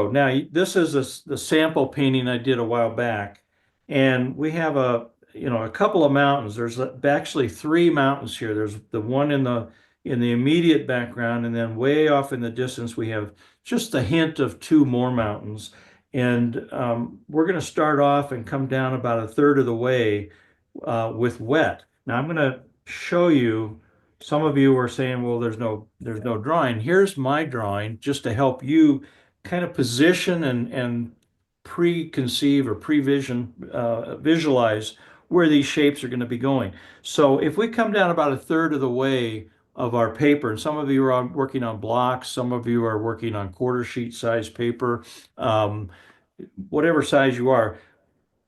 Now this is the sample painting I did a while back, and we have a couple of mountains. There's actually three mountains here. There's the one in the immediate background, and then way off in the distance we have just a hint of two more mountains. And we're going to start off and come down about a third of the way with wet. Now I'm going to show you. Some of you are saying, "Well, there's no drawing." Here's my drawing just to help you kind of position and preconceive or prevision, visualize where these shapes are going to be going. So if we come down about a third of the way of our paper, and some of you are working on blocks, some of you are working on quarter sheet size paper, um, whatever size you are,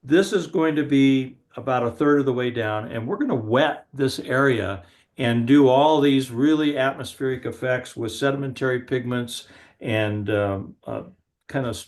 this is going to be about a third of the way down, and we're going to wet this area and do all these really atmospheric effects with sedimentary pigments and kind of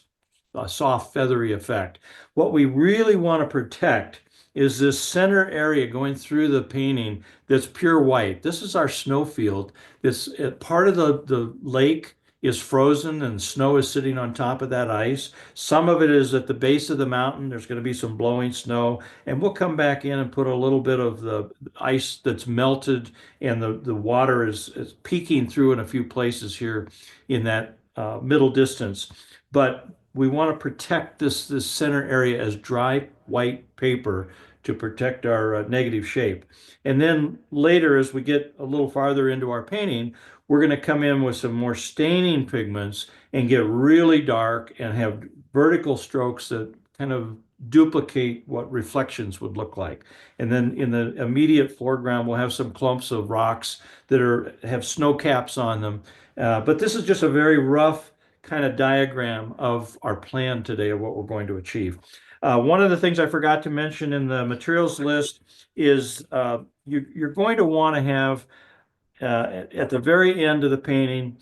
a soft feathery effect. What we really want to protect is this center area going through the painting that's pure white. This is our snow field. This part of the lake is frozen and snow is sitting on top of that ice. Some of it is at the base of the mountain. There's going to be some blowing snow, and we'll come back in and put a little bit of the ice that's melted, and the water is peeking through in a few places here in that middle distance. But we want to protect this center area as dry white paper to protect our negative shape. And then later, as we get a little farther into our painting, we're going to come in with some more staining pigments and get really dark and have vertical strokes that kind of duplicate what reflections would look like. And then in the immediate foreground, we'll have some clumps of rocks that have snow caps on them. But this is just a very rough kind of diagram of our plan today of what we're going to achieve. One of the things I forgot to mention in the materials list is you're going to want to have at the very end of the painting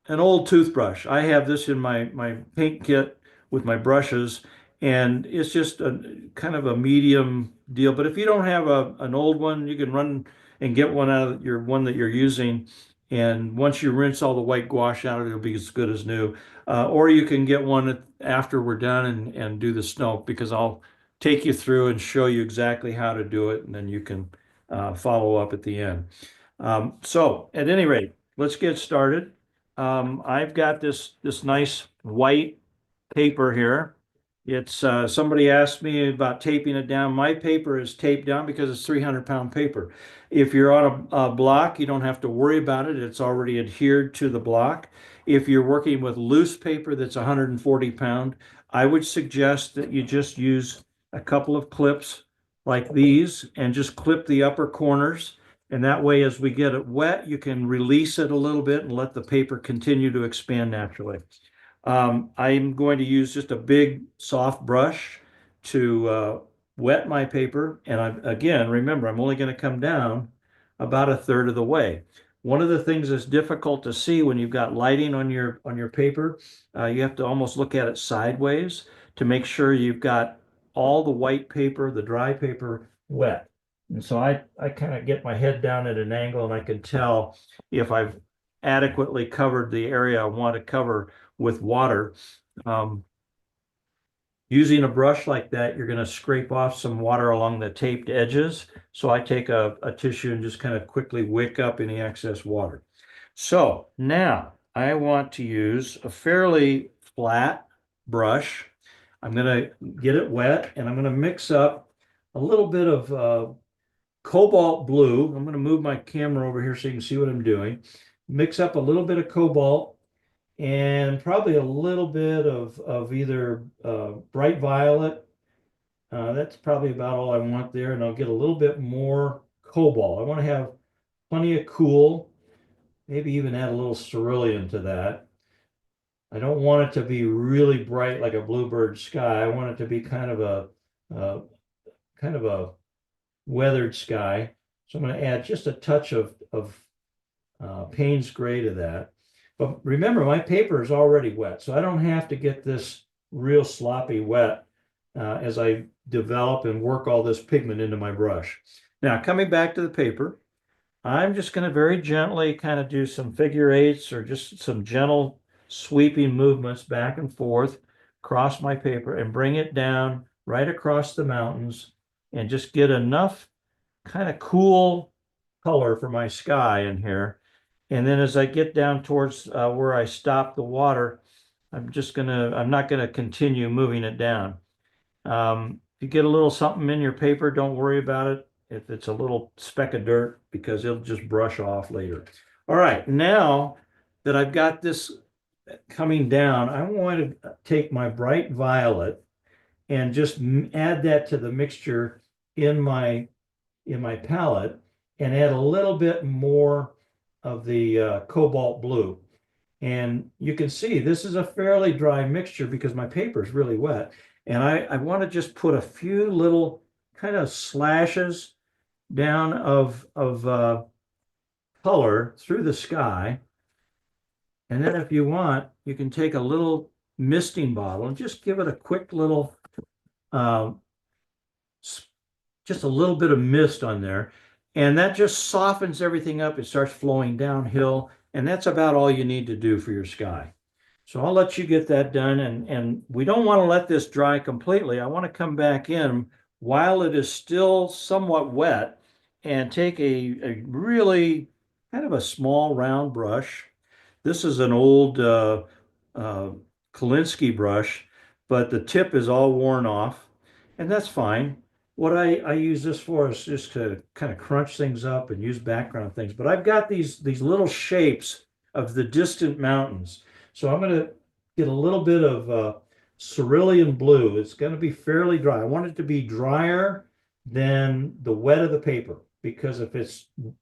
an old toothbrush. I have this in my paint kit with my brushes, and it's just a kind of a medium deal. But if you don't have an old one, you can run and get one out of your one that you're using. And once you rinse all the white gouache out, it'll be as good as new. Or you can get one after we're done and do the snow, because I'll take you through and show you exactly how to do it, and then you can follow up at the end. So at any rate, let's get started. I've got this nice white paper here. It's somebody asked me about taping it down. My paper is taped down because it's 300-pound paper. If you're on a block, you don't have to worry about it. It's already adhered to the block. If you're working with loose paper that's 140 pound, I would suggest that you just use a couple of clips like these and just clip the upper corners. And that way, as we get it wet, you can release it a little bit and let the paper continue to expand naturally. I'm going to use just a big soft brush to wet my paper. And again, remember, I'm only going to come down about a third of the way. One of the things that's difficult to see when you've got lighting on your paper, you have to almost look at it sideways to make sure you've got all the white paper, the dry paper, wet. And so I kind of get my head down at an angle, and I can tell if I've adequately covered the area I want to cover with water. Using a brush like that, you're going to scrape off some water along the taped edges. So I take a tissue and just kind of quickly wick up any excess water. So now I want to use a fairly flat brush. I'm going to get it wet, and I'm going to mix up a little bit of cobalt blue. I'm going to move my camera over here so you can see what I'm doing. Mix up a little bit of cobalt and probably a little bit of either bright violet. That's probably about all I want there. And I'll get a little bit more cobalt. I want to have plenty of cool, maybe even add a little cerulean to that. I don't want it to be really bright like a bluebird sky. I want it to be kind of a weathered sky. So I'm going to add just a touch of Payne's gray to that. But remember, my paper is already wet, so I don't have to get this real sloppy wet as I develop and work all this pigment into my brush. Now, coming back to the paper, I'm just going to very gently kind of do some figure eights or just some gentle sweeping movements back and forth across my paper and bring it down right across the mountains and just get enough kind of cool color for my sky in here. And then as I get down towards where I stop the water, I'm not gonna continue moving it down. If you get a little something in your paper, don't worry about it. If it's a little speck of dirt, because it'll just brush off later. All right, now that I've got this coming down, I want to take my bright violet and just add that to the mixture in my palette and add a little bit more of the cobalt blue. And you can see this is a fairly dry mixture because my paper is really wet. And I want to just put a few little kind of slashes down of color through the sky. And then if you want, you can take a little misting bottle and just give it a quick little, uh, just a little bit of mist on there. And that just softens everything up. It starts flowing downhill. And that's about all you need to do for your sky. So I'll let you get that done. And we don't want to let this dry completely. I want to come back in while it is still somewhat wet and take a really kind of a small round brush. This is an old uh, Kolinsky brush, but the tip is all worn off, and that's fine. What I use this for is just to kind of crunch things up and use background things. But I've got these little shapes of the distant mountains. So I'm going to get a little bit of cerulean blue. It's going to be fairly dry. I want it to be drier than the wet of the paper, because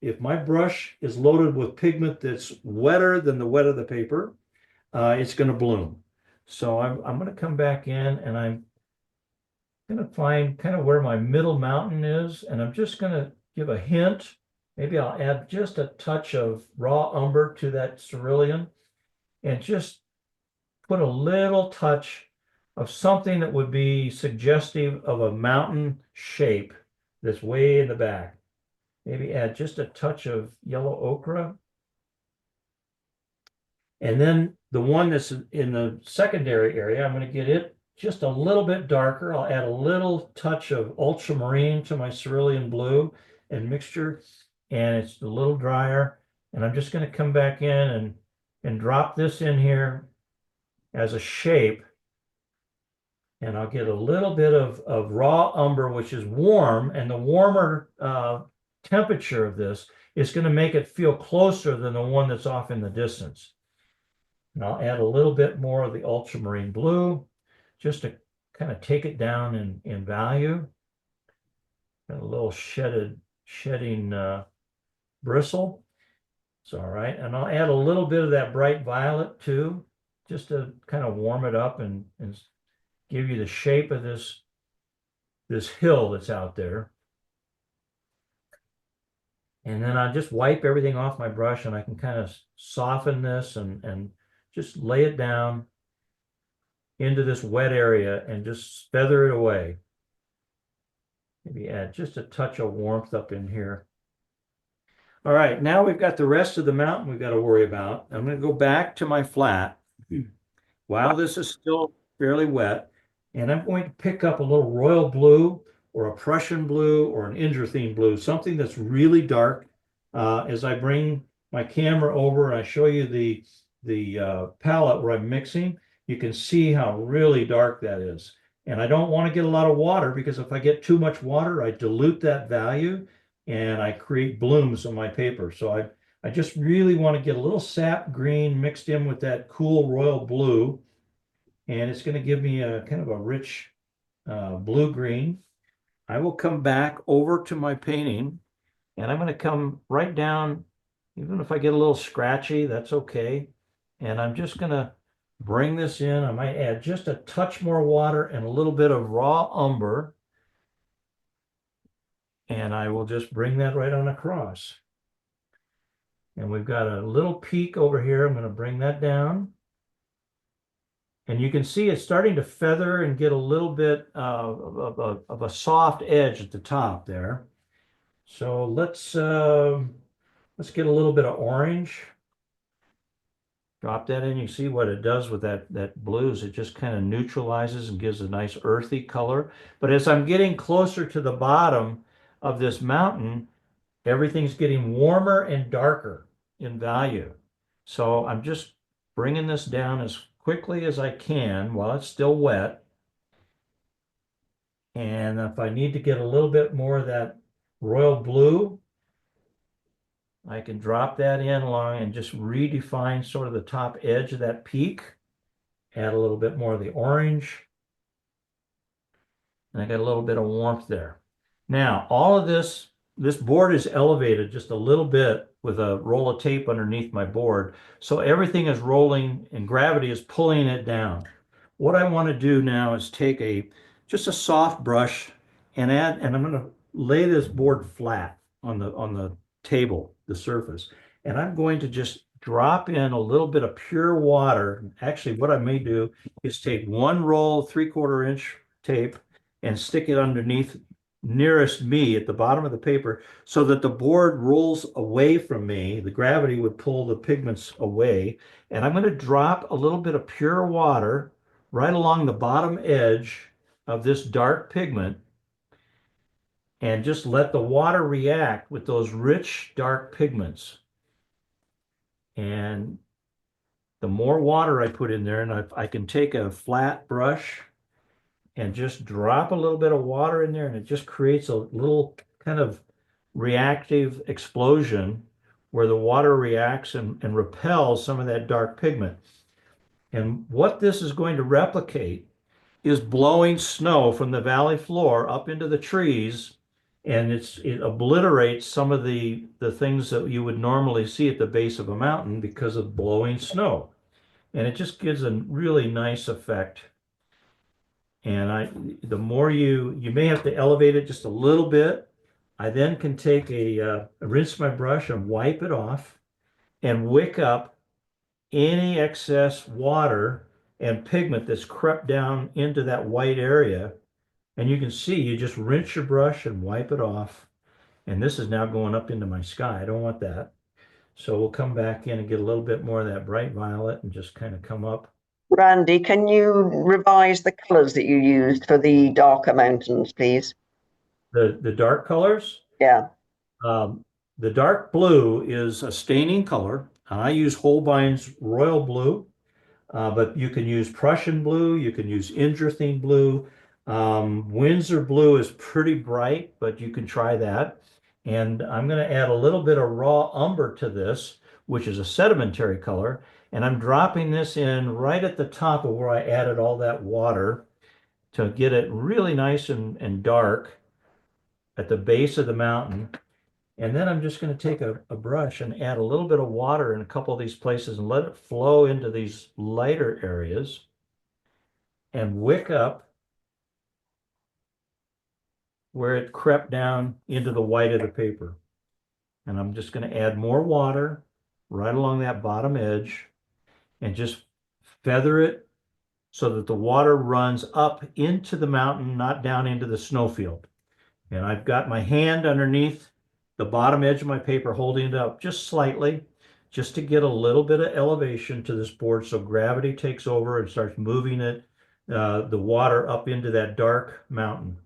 if my brush is loaded with pigment that's wetter than the wet of the paper, it's going to bloom. So I'm going to come back in and I'm going to find kind of where my middle mountain is, and I'm just going to give a hint. Maybe I'll add just a touch of raw umber to that cerulean and just put a little touch of something that would be suggestive of a mountain shape that's way in the back. Maybe add just a touch of yellow ochre. And then the one that's in the secondary area, I'm going to get it just a little bit darker. I'll add a little touch of ultramarine to my cerulean blue and mixture, and it's a little drier. And I'm just going to come back in and drop this in here as a shape. And I'll get a little bit of raw umber, which is warm, and the warmer temperature of this is going to make it feel closer than the one that's off in the distance. And I'll add a little bit more of the ultramarine blue just to kind of take it down in value. And a little shedding bristle. It's all right. And I'll add a little bit of that bright violet too, just to kind of warm it up and give you the shape of this hill that's out there. And then I just wipe everything off my brush and I can kind of soften this and just lay it down into this wet area and just feather it away. Maybe add just a touch of warmth up in here. All right, now we've got the rest of the mountain we've got to worry about. I'm going to go back to my flat while this is still fairly wet, and I'm going to pick up a little royal blue or a Prussian blue or an Indrathine blue, something that's really dark. As I bring my camera over and I show you the palette where I'm mixing, you can see how really dark that is. And I don't want to get a lot of water, because if I get too much water, I dilute that value and I create blooms on my paper. So I just really want to get a little sap green mixed in with that cool royal blue. And it's going to give me a kind of a rich blue-green. I will come back over to my painting and I'm going to come right down. Even if I get a little scratchy, that's okay. And I'm just going to bring this in. I might add just a touch more water and a little bit of raw umber. And I will just bring that right on across. And we've got a little peak over here. I'm going to bring that down. And you can see it's starting to feather and get a little bit of a soft edge at the top there. So let's get a little bit of orange. Drop that in. You see what it does with that blues. It just kind of neutralizes and gives a nice earthy color. But as I'm getting closer to the bottom of this mountain, everything's getting warmer and darker in value. So I'm just bringing this down as quickly as I can while it's still wet. And if I need to get a little bit more of that royal blue, I can drop that in along and just redefine sort of the top edge of that peak. Add a little bit more of the orange. And I got a little bit of warmth there. Now, all of this board is elevated just a little bit with a roll of tape underneath my board. So everything is rolling and gravity is pulling it down. What I want to do now is take just a soft brush and I'm going to lay this board flat on the table, the surface. And I'm going to just drop in a little bit of pure water. Actually, what I may do is take one roll, 3/4 inch tape and stick it underneath nearest me at the bottom of the paper so that the board rolls away from me. The gravity would pull the pigments away. And I'm going to drop a little bit of pure water right along the bottom edge of this dark pigment and just let the water react with those rich dark pigments. And the more water I put in there, and I can take a flat brush and just drop a little bit of water in there, and it just creates a little kind of reactive explosion where the water reacts and repels some of that dark pigment. And what this is going to replicate is blowing snow from the valley floor up into the trees, and it obliterates some of the things that you would normally see at the base of a mountain because of blowing snow. And it just gives a really nice effect. And the more you may have to elevate it just a little bit. I then can take rinse my brush and wipe it off and wick up any excess water and pigment that's crept down into that white area. And you can see, you just rinse your brush and wipe it off. And this is now going up into my sky. I don't want that. So we'll come back in and get a little bit more of that bright violet and just kind of come up. Randy, can you revise the colours that you used for the darker mountains, please? The dark colors. Yeah. The dark blue is a staining color. I use Holbein's Royal Blue, but you can use Prussian blue, you can use Indrathine blue. Windsor blue is pretty bright, but you can try that. And I'm going to add a little bit of raw umber to this, which is a sedimentary color. And I'm dropping this in right at the top of where I added all that water to get it really nice and dark at the base of the mountain. And then I'm just going to take a brush and add a little bit of water in a couple of these places and let it flow into these lighter areas and wick up where it crept down into the white of the paper. And I'm just going to add more water right along that bottom edge and just feather it so that the water runs up into the mountain, not down into the snowfield. And I've got my hand underneath the bottom edge of my paper, holding it up just slightly, just to get a little bit of elevation to this board so gravity takes over and starts moving it, the water up into that dark mountain.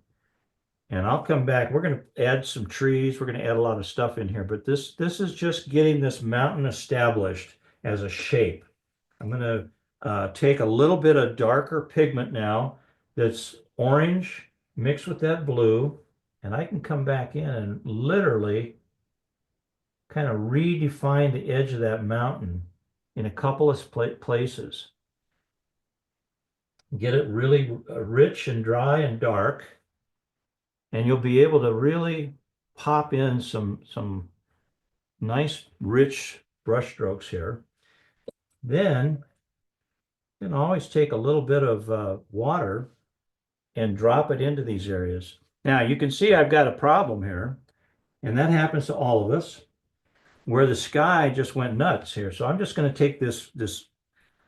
And I'll come back. We're going to add some trees. We're going to add a lot of stuff in here, but this is just getting this mountain established as a shape. I'm going to take a little bit of darker pigment now that's orange mixed with that blue, and I can come back in and literally kind of redefine the edge of that mountain in a couple of places. Get it really rich and dry and dark, and you'll be able to really pop in some nice rich brush strokes here. Then you can always take a little bit of water and drop it into these areas. Now you can see I've got a problem here, and that happens to all of us, where the sky just went nuts here. So I'm just going to take this,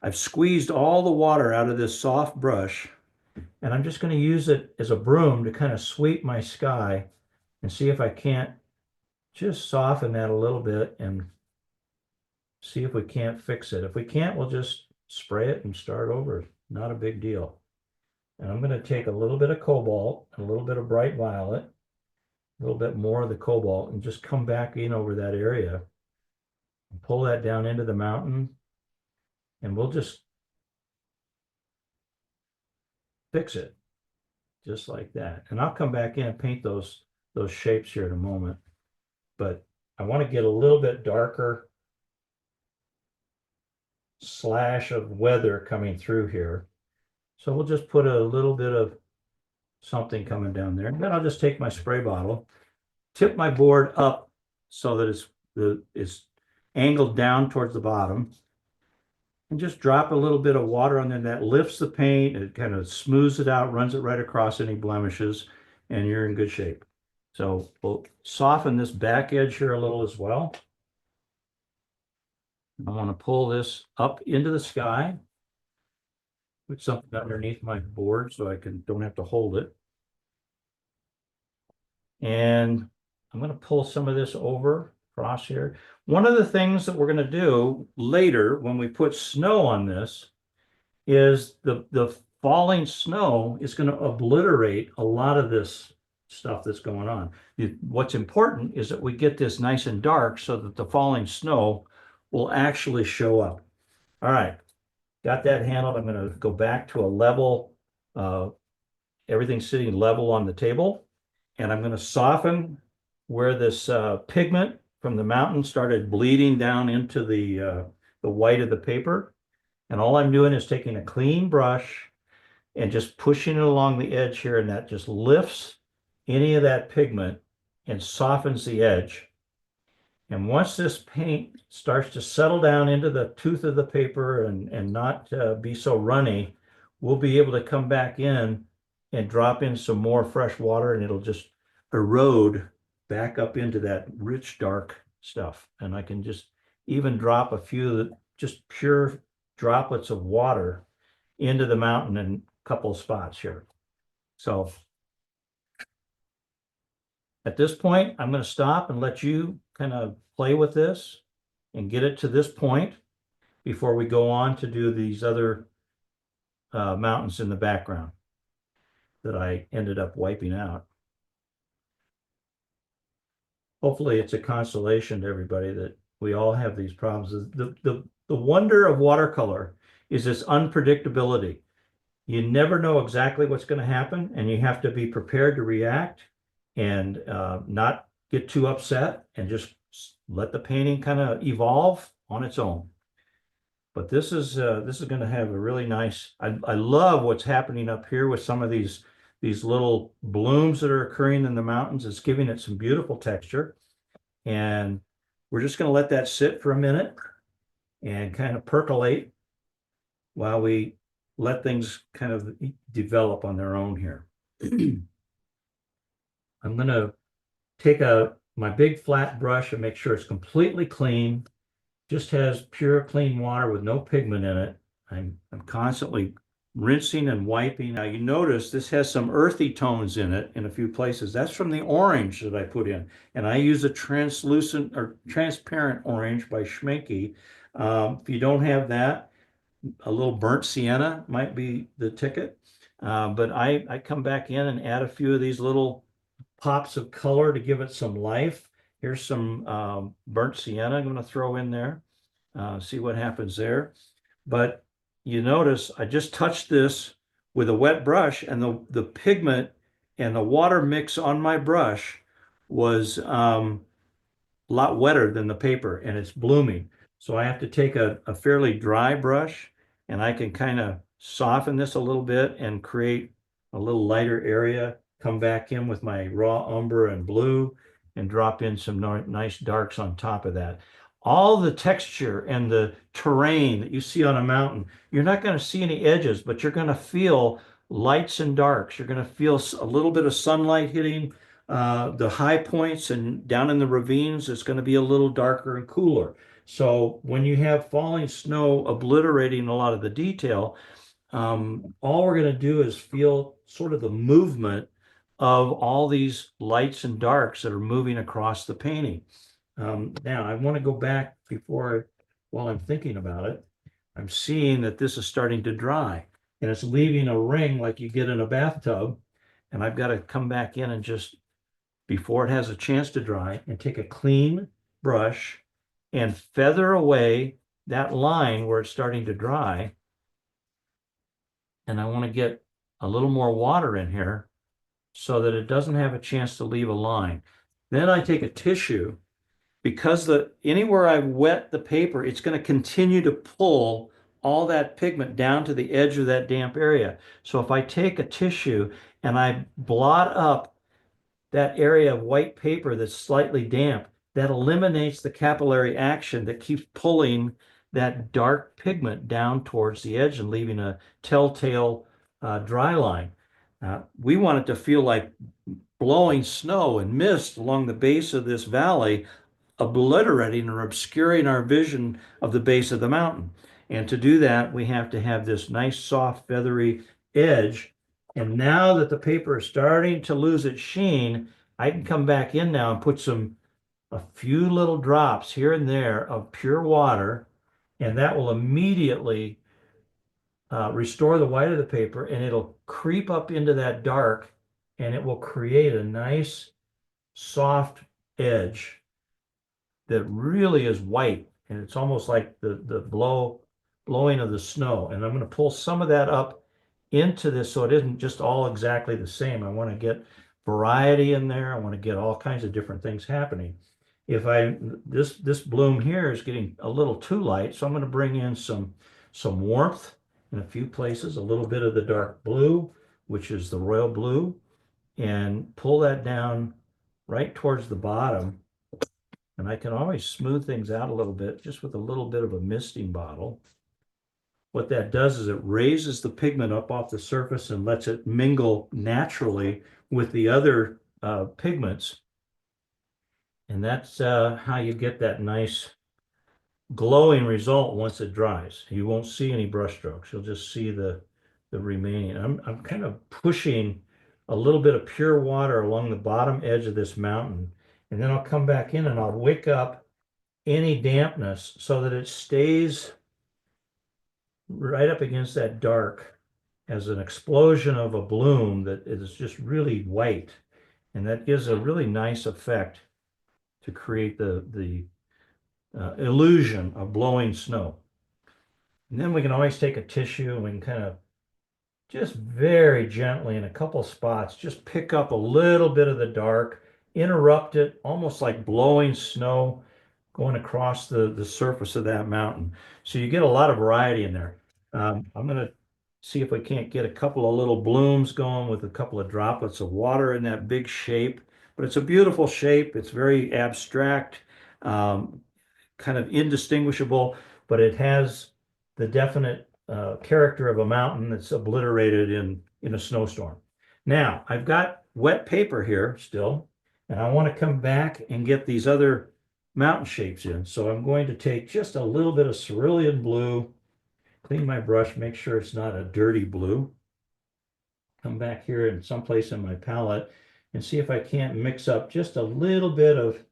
I've squeezed all the water out of this soft brush, and I'm just going to use it as a broom to kind of sweep my sky and see if I can't just soften that a little bit. And see if we can't fix it. If we can't, we'll just spray it and start over. Not a big deal. And I'm going to take a little bit of cobalt, a little bit of bright violet, a little bit more of the cobalt, and just come back in over that area and pull that down into the mountain. And we'll just fix it just like that. And I'll come back in and paint those shapes here in a moment. But I want to get a little bit darker slash of weather coming through here. So we'll just put a little bit of something coming down there. And then I'll just take my spray bottle, tip my board up so that it's angled down towards the bottom, and just drop a little bit of water on there. That lifts the paint, it kind of smooths it out, runs it right across any blemishes, and you're in good shape. So we'll soften this back edge here a little as well. I want to pull this up into the sky, put something underneath my board so I don't have to hold it. And I'm going to pull some of this over across here. One of the things that we're going to do later when we put snow on this is the falling snow is going to obliterate a lot of this stuff that's going on. What's important is that we get this nice and dark so that the falling snow will actually show up. All right, got that handled. I'm going to go back to a level, everything's sitting level on the table, and I'm going to soften where this pigment from the mountain started bleeding down into the white of the paper. And all I'm doing is taking a clean brush and just pushing it along the edge here, and that just lifts any of that pigment and softens the edge. And once this paint starts to settle down into the tooth of the paper and not be so runny, we'll be able to come back in and drop in some more fresh water, and it'll just erode back up into that rich, dark stuff. And I can just even drop a few just pure droplets of water into the mountain in a couple of spots here. So at this point, I'm going to stop and let you kind of play with this and get it to this point before we go on to do these other mountains in the background that I ended up wiping out. Hopefully it's a consolation to everybody that we all have these problems. The wonder of watercolor is its unpredictability. You never know exactly what's going to happen, and you have to be prepared to react and not get too upset and just let the painting kind of evolve on its own. But this is going to have a really nice, I love what's happening up here with some of these little blooms that are occurring in the mountains. It's giving it some beautiful texture. And we're just going to let that sit for a minute and kind of percolate while we let things kind of develop on their own here. I'm going to take my big flat brush and make sure it's completely clean, just has pure clean water with no pigment in it. I'm constantly rinsing and wiping. Now you notice this has some earthy tones in it in a few places. That's from the orange that I put in. And I use a translucent or transparent orange by Schminke. If you don't have that, a little burnt sienna might be the ticket. But I come back in and add a few of these little pops of color to give it some life. Here's some burnt sienna I'm going to throw in there. See what happens there. But you notice I just touched this with a wet brush, and the pigment and the water mix on my brush was a lot wetter than the paper, and it's blooming. So I have to take a fairly dry brush, and I can kind of soften this a little bit and create a little lighter area, come back in with my raw umber and blue, and drop in some nice darks on top of that. All the texture and the terrain that you see on a mountain, you're not going to see any edges, but you're going to feel lights and darks. You're going to feel a little bit of sunlight hitting the high points, and down in the ravines, it's going to be a little darker and cooler. So when you have falling snow obliterating a lot of the detail, all we're going to do is feel sort of the movement of all these lights and darks that are moving across the painting. Now I want to go back before while I'm thinking about it, I'm seeing that this is starting to dry and it's leaving a ring like you get in a bathtub. And I've got to come back in and just, before it has a chance to dry, and take a clean brush and feather away that line where it's starting to dry. And I want to get a little more water in here so that it doesn't have a chance to leave a line. Then I take a tissue, because anywhere I wet the paper, it's going to continue to pull all that pigment down to the edge of that damp area. So if I take a tissue and I blot up that area of white paper that's slightly damp, that eliminates the capillary action that keeps pulling that dark pigment down towards the edge and leaving a telltale dry line. We want it to feel like blowing snow and mist along the base of this valley, obliterating or obscuring our vision of the base of the mountain. And to do that, we have to have this nice, soft, feathery edge. And now that the paper is starting to lose its sheen, I can come back in now and put a few little drops here and there of pure water, and that will immediately restore the white of the paper, and it'll creep up into that dark, and it will create a nice, soft edge that really is white, and it's almost like the blowing of the snow. And I'm going to pull some of that up into this so it isn't just all exactly the same. I want to get variety in there. I want to get all kinds of different things happening. If this bloom here is getting a little too light, so I'm going to bring in some warmth in a few places, a little bit of the dark blue, which is the royal blue, and pull that down right towards the bottom. And I can always smooth things out a little bit just with a little bit of a misting bottle. What that does is it raises the pigment up off the surface and lets it mingle naturally with the other pigments. And that's how you get that nice glowing result once it dries. You won't see any brush strokes. You'll just see the remaining. I'm kind of pushing a little bit of pure water along the bottom edge of this mountain. And then I'll come back in and I'll wick up any dampness so that it stays right up against that dark as an explosion of a bloom that is just really white. And that gives a really nice effect to create the illusion of blowing snow. And then we can always take a tissue and we can kind of just very gently in a couple spots, just pick up a little bit of the dark, interrupt it, almost like blowing snow going across the surface of that mountain. So you get a lot of variety in there. I'm going to see if we can't get a couple of little blooms going with a couple of droplets of water in that big shape. But it's a beautiful shape. It's very abstract, kind of indistinguishable, but it has the definite character of a mountain that's obliterated in a snowstorm. Now, I've got wet paper here still, and I want to come back and get these other mountain shapes in. So I'm going to take just a little bit of cerulean blue, clean my brush, make sure it's not a dirty blue. Come back here in someplace in my palette and see if I can't mix up just a little bit of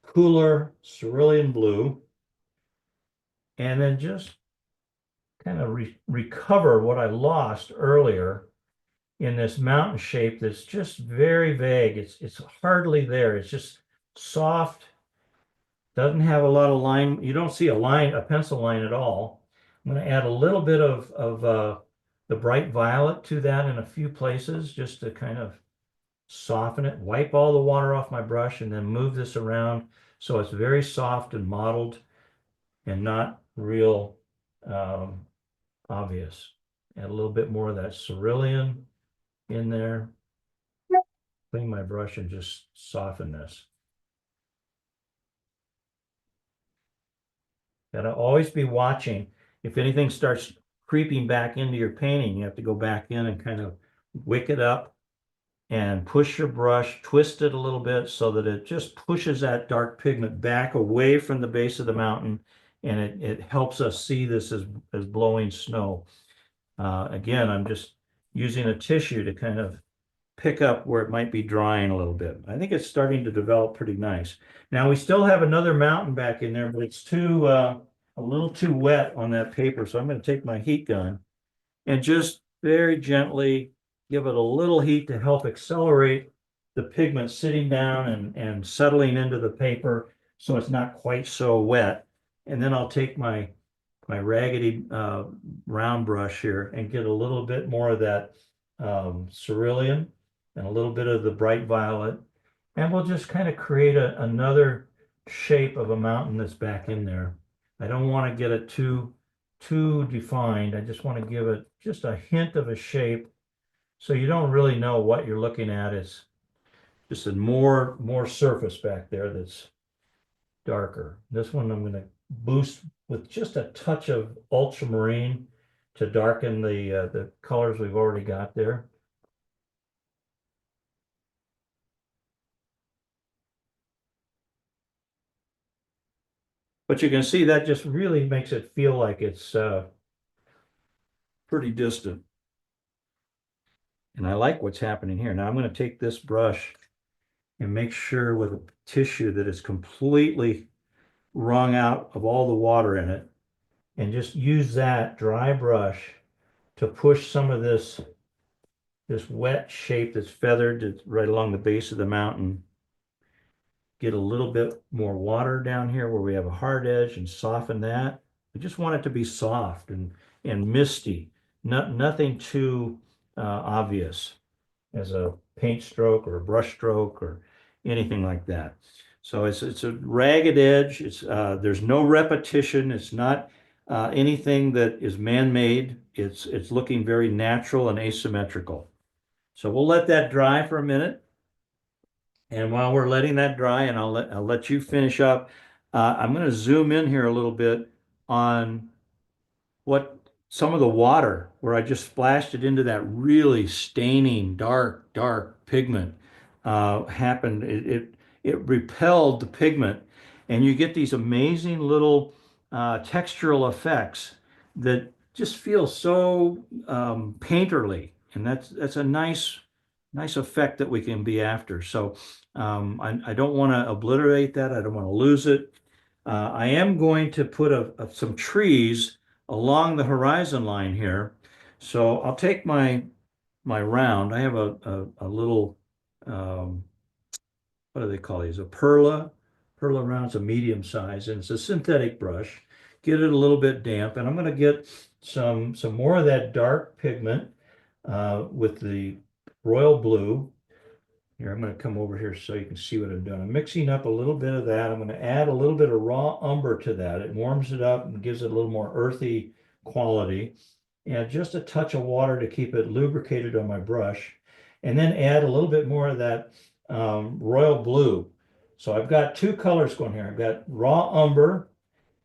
cooler cerulean blue, and then just kind of recover what I lost earlier in this mountain shape that's just very vague. It's hardly there. It's just soft, doesn't have a lot of line. You don't see a pencil line at all. I'm going to add a little bit of the bright violet to that in a few places just to kind of soften it, wipe all the water off my brush, and then move this around so it's very soft and mottled and not real obvious. Add a little bit more of that cerulean in there. Clean my brush and just soften this. Gotta always be watching. If anything starts creeping back into your painting, you have to go back in and kind of wick it up and push your brush, twist it a little bit so that it just pushes that dark pigment back away from the base of the mountain, and it helps us see this as blowing snow. Again, I'm just using a tissue to kind of pick up where it might be drying a little bit. I think it's starting to develop pretty nice. Now we still have another mountain back in there, but it's too a little too wet on that paper, so I'm going to take my heat gun and just very gently give it a little heat to help accelerate the pigment sitting down and settling into the paper so it's not quite so wet. And then I'll take my raggedy round brush here and get a little bit more of that cerulean and a little bit of the bright violet. And we'll just kind of create another shape of a mountain that's back in there. I don't want to get it too defined. I just want to give it just a hint of a shape so you don't really know what you're looking at. It's just a more surface back there that's darker. This one I'm going to boost with just a touch of ultramarine to darken the colors we've already got there. But you can see that just really makes it feel like it's pretty distant. And I like what's happening here. Now I'm going to take this brush and make sure with a tissue that it's completely wrung out of all the water in it, and just use that dry brush to push some of this wet shape that's feathered right along the base of the mountain. Get a little bit more water down here where we have a hard edge and soften that. We just want it to be soft and misty, nothing too obvious as a paint stroke or a brush stroke or anything like that. So it's a ragged edge. It's there's no repetition. It's not anything that is man-made. It's looking very natural and asymmetrical. So we'll let that dry for a minute. And while we're letting that dry, and I'll let you finish up, I'm going to zoom in here a little bit on what some of the water where I just splashed it into that really staining dark pigment happened. It repelled the pigment, and you get these amazing little textural effects that just feel so painterly, and that's a nice effect that we can be after. So I don't want to obliterate that. I don't want to lose it. I am going to put some trees along the horizon line here. So I'll take my round. I have a little what do they call these? A perla. Perla round's a medium size, and it's a synthetic brush. Get it a little bit damp, and I'm going to get some more of that dark pigment with the royal blue. Here, I'm going to come over here so you can see what I'm doing. I'm mixing up a little bit of that. I'm going to add a little bit of raw umber to that. It warms it up and gives it a little more earthy quality. And just a touch of water to keep it lubricated on my brush. And then add a little bit more of that royal blue. So I've got two colors going here. I've got raw umber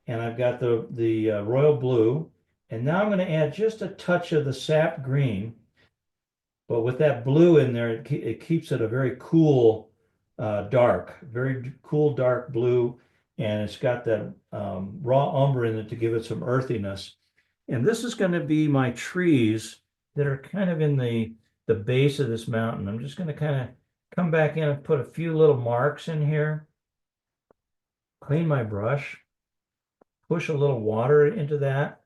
and I've got the royal blue. And now I'm going to add just a touch of the sap green. But with that blue in there, it keeps it a very cool, very cool dark blue. And it's got that raw umber in it to give it some earthiness. And this is going to be my trees that are kind of in the base of this mountain. I'm just going to kind of come back in and put a few little marks in here. Clean my brush. Push a little water into that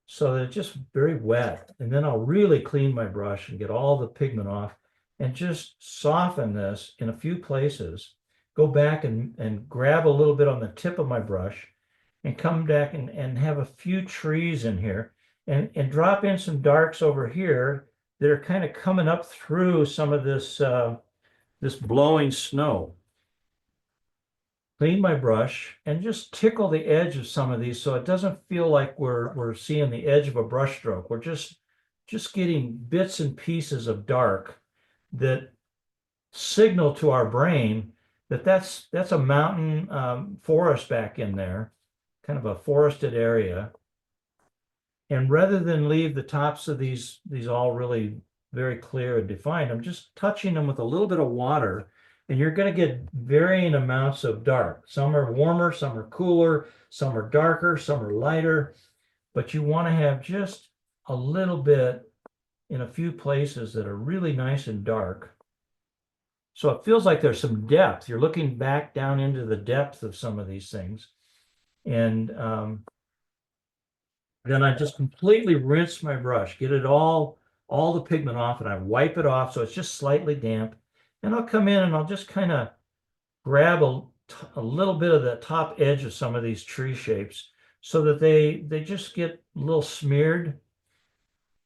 so that it's just very wet. And then I'll really clean my brush and get all the pigment off and just soften this in a few places. Go back and grab a little bit on the tip of my brush and come back and have a few trees in here and drop in some darks over here that are kind of coming up through some of this this blowing snow. Clean my brush and just tickle the edge of some of these so it doesn't feel like we're seeing the edge of a brush stroke. We're just getting bits and pieces of dark that signal to our brain that that's a mountain forest back in there, kind of a forested area. And rather than leave the tops of these all really very clear and defined, I'm just touching them with a little bit of water, and you're going to get varying amounts of dark. Some are warmer, some are cooler, some are darker, some are lighter, but you want to have just a little bit in a few places that are really nice and dark. So it feels like there's some depth. You're looking back down into the depth of some of these things. And Then I just completely rinse my brush, get it all the pigment off, and I wipe it off so it's just slightly damp. And I'll come in and I'll just kind of grab a little bit of the top edge of some of these tree shapes so that they just get a little smeared.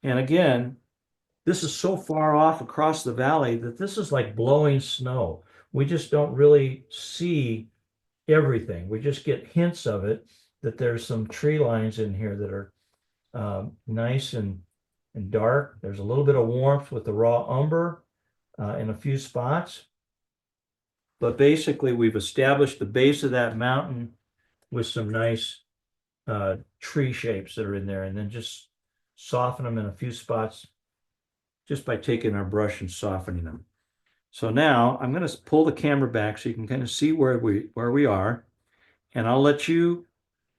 And again, this is so far off across the valley that this is like blowing snow. We just don't really see everything. We just get hints of it, that there's some tree lines in here that are nice and dark. There's a little bit of warmth with the raw umber in a few spots. But basically, we've established the base of that mountain with some nice tree shapes that are in there, and then just soften them in a few spots just by taking our brush and softening them. So now I'm going to pull the camera back so you can kind of see where we are, and I'll let you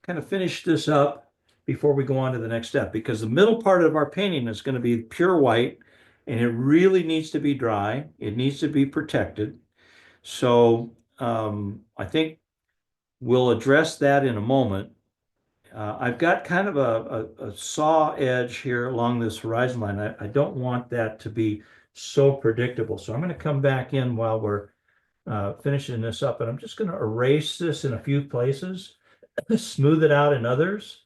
kind of finish this up before we go on to the next step, because the middle part of our painting is going to be pure white, and it really needs to be dry. It needs to be protected. So I think we'll address that in a moment. I've got kind of a saw edge here along this horizon line. I don't want that to be so predictable. So I'm going to come back in while we're finishing this up, and I'm just going to erase this in a few places, smooth it out in others,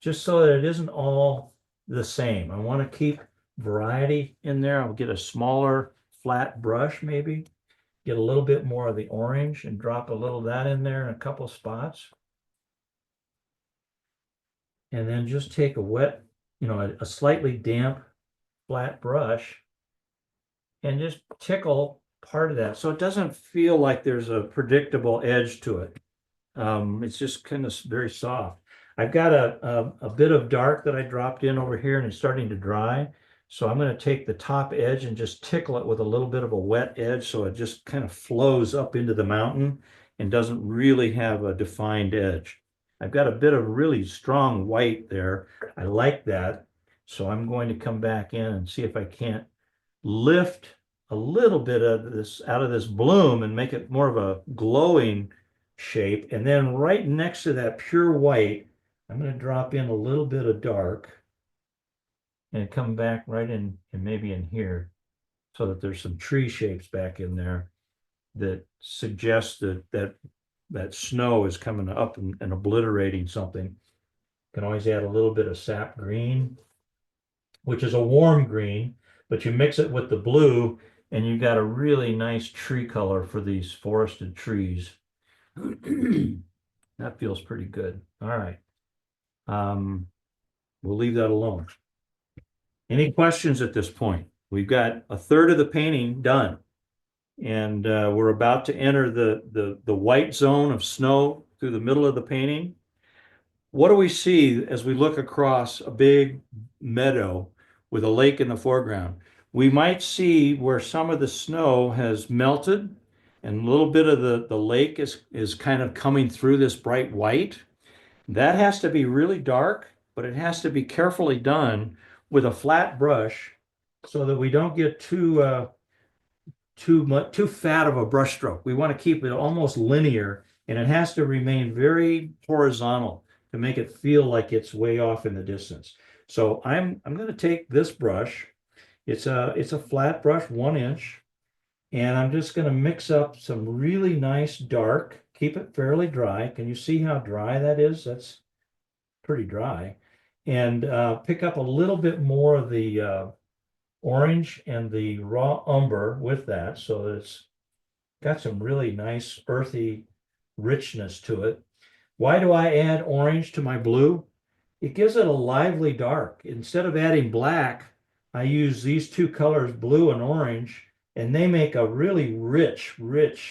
just so that it isn't all the same. I want to keep variety in there. I'll get a smaller flat brush maybe, get a little bit more of the orange and drop a little of that in there in a couple spots. And then just take a wet, a slightly damp flat brush and just tickle part of that so it doesn't feel like there's a predictable edge to it. It's just kind of very soft. I've got a bit of dark that I dropped in over here and it's starting to dry. So I'm going to take the top edge and just tickle it with a little bit of a wet edge so it just kind of flows up into the mountain and doesn't really have a defined edge. I've got a bit of really strong white there. I like that. So I'm going to come back in and see if I can't lift a little bit of this out of this bloom and make it more of a glowing shape. And then right next to that pure white, I'm going to drop in a little bit of dark and come back right in and maybe in here so that there's some tree shapes back in there that suggest that snow is coming up and obliterating something. Can always add a little bit of sap green, which is a warm green, but you mix it with the blue and you've got a really nice tree color for these forested trees. That feels pretty good. All right. We'll leave that alone. Any questions at this point? We've got a third of the painting done, and we're about to enter the white zone of snow through the middle of the painting. What do we see as we look across a big meadow with a lake in the foreground? We might see where some of the snow has melted and a little bit of the lake is kind of coming through this bright white. That has to be really dark, but it has to be carefully done with a flat brush so that we don't get too fat of a brush stroke. We want to keep it almost linear, and it has to remain very horizontal to make it feel like it's way off in the distance. So I'm going to take this brush. It's a flat brush, 1 inch, and I'm just going to mix up some really nice dark. Keep it fairly dry. Can you see how dry that is? That's pretty dry. And pick up a little bit more of the orange and the raw umber with that, so that it's got some really nice earthy richness to it. Why do I add orange to my blue? It gives it a lively dark. Instead of adding black, I use these two colors, blue and orange, and they make a really rich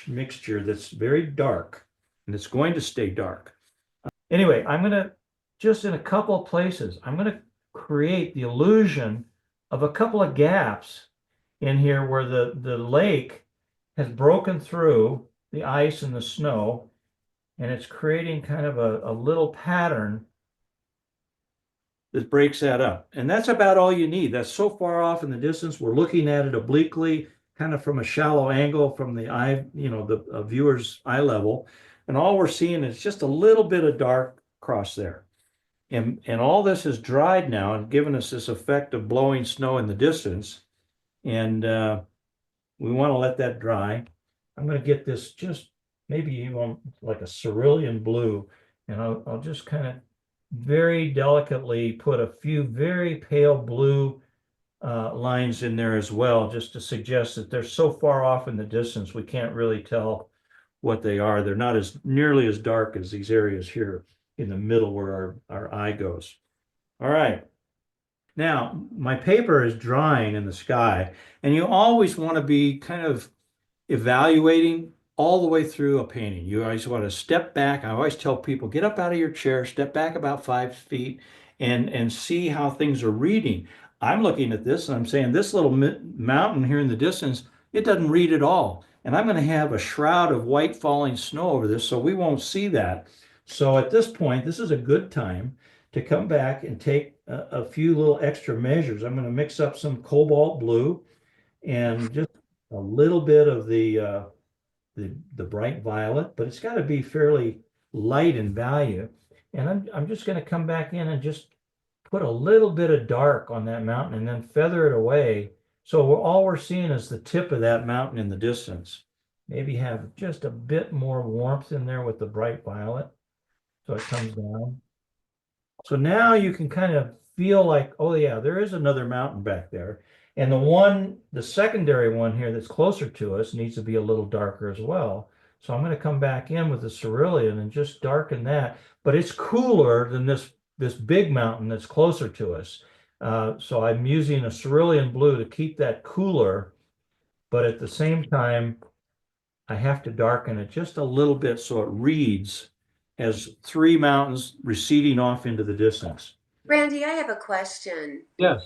mixture that's very dark, and it's going to stay dark. Anyway, I'm going to, just in a couple of places, I'm going to create the illusion of a couple of gaps in here where the lake has broken through the ice and the snow, and it's creating kind of a little pattern that breaks that up. And that's about all you need. That's so far off in the distance. We're looking at it obliquely, kind of from a shallow angle from the eye, the viewer's eye level. And all we're seeing is just a little bit of dark across there. And all this is dried now and given us this effect of blowing snow in the distance. And we want to let that dry. I'm going to get this just maybe even like a cerulean blue, and I'll just kind of very delicately put a few very pale blue lines in there as well, just to suggest that they're so far off in the distance we can't really tell what they are. They're not as nearly as dark as these areas here in the middle where our eye goes. All right. Now, my paper is drying in the sky, and you always want to be kind of evaluating all the way through a painting. You always want to step back. I always tell people, get up out of your chair, step back about 5 feet, and see how things are reading. I'm looking at this and I'm saying this little mountain here in the distance, it doesn't read at all. And I'm going to have a shroud of white falling snow over this, so we won't see that. So at this point, this is a good time to come back and take a few little extra measures. I'm going to mix up some cobalt blue and just a little bit of the bright violet, but it's got to be fairly light in value. And I'm just going to come back in and just put a little bit of dark on that mountain and then feather it away. So all we're seeing is the tip of that mountain in the distance. Maybe have just a bit more warmth in there with the bright violet. So it comes down. So now you can kind of feel like, oh yeah, there is another mountain back there. And the secondary one here that's closer to us needs to be a little darker as well. So I'm going to come back in with the cerulean and just darken that. But it's cooler than this big mountain that's closer to us. So I'm using a cerulean blue to keep that cooler. But at the same time, I have to darken it just a little bit so it reads as three mountains receding off into the distance. Randy, I have a question. Yes.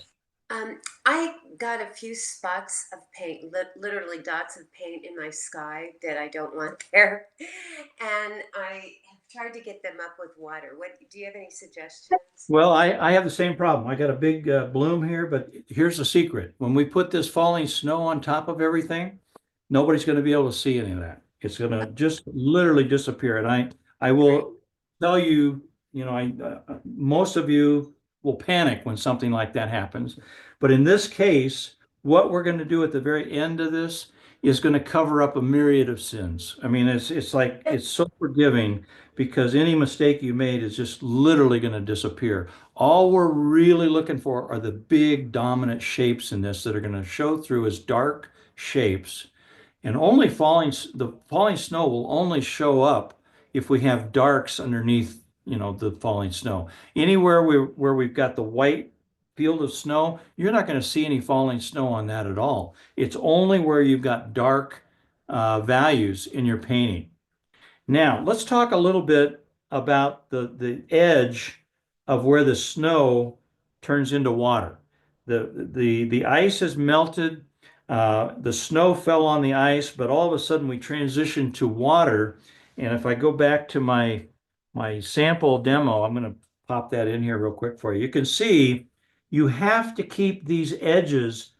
I got a few spots of paint, literally dots of paint in my sky that I don't want there. And I have tried to get them up with water. Do you have any suggestions? Well, I have the same problem. I got a big bloom here, but here's the secret. When we put this falling snow on top of everything, nobody's going to be able to see any of that. It's going to just literally disappear. And I will tell you, most of you will panic when something like that happens. But in this case, what we're going to do at the very end of this is going to cover up a myriad of sins. I mean, it's like it's so forgiving because any mistake you made is just literally going to disappear. All we're really looking for are the big dominant shapes in this that are going to show through as dark shapes. And the falling snow will only show up if we have darks underneath, the falling snow. Anywhere where we've got the white field of snow, you're not going to see any falling snow on that at all. It's only where you've got dark values in your painting. Now, let's talk a little bit about the edge of where the snow turns into water. The ice has melted, the snow fell on the ice, but all of a sudden we transitioned to water. And if I go back to my sample demo, I'm going to pop that in here real quick for you. You can see you have to keep these edges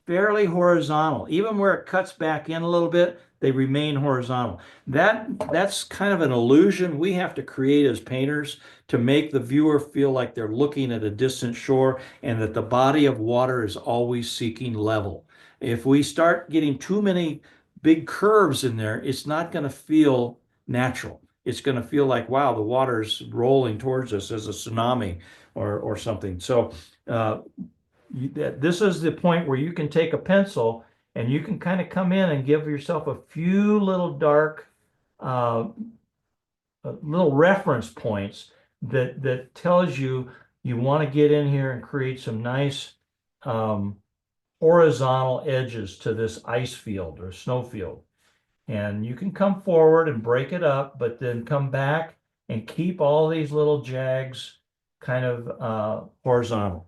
fairly horizontal. Even where it cuts back in a little bit, they remain horizontal. That's kind of an illusion we have to create as painters to make the viewer feel like they're looking at a distant shore and that the body of water is always seeking level. If we start getting too many big curves in there, it's not going to feel natural. It's going to feel like, wow, the water's rolling towards us as a tsunami or something. So this is the point where you can take a pencil and you can kind of come in and give yourself a few little dark little reference points that tells you want to get in here and create some nice horizontal edges to this ice field or snow field. And you can come forward and break it up, but then come back and keep all these little jags kind of horizontal.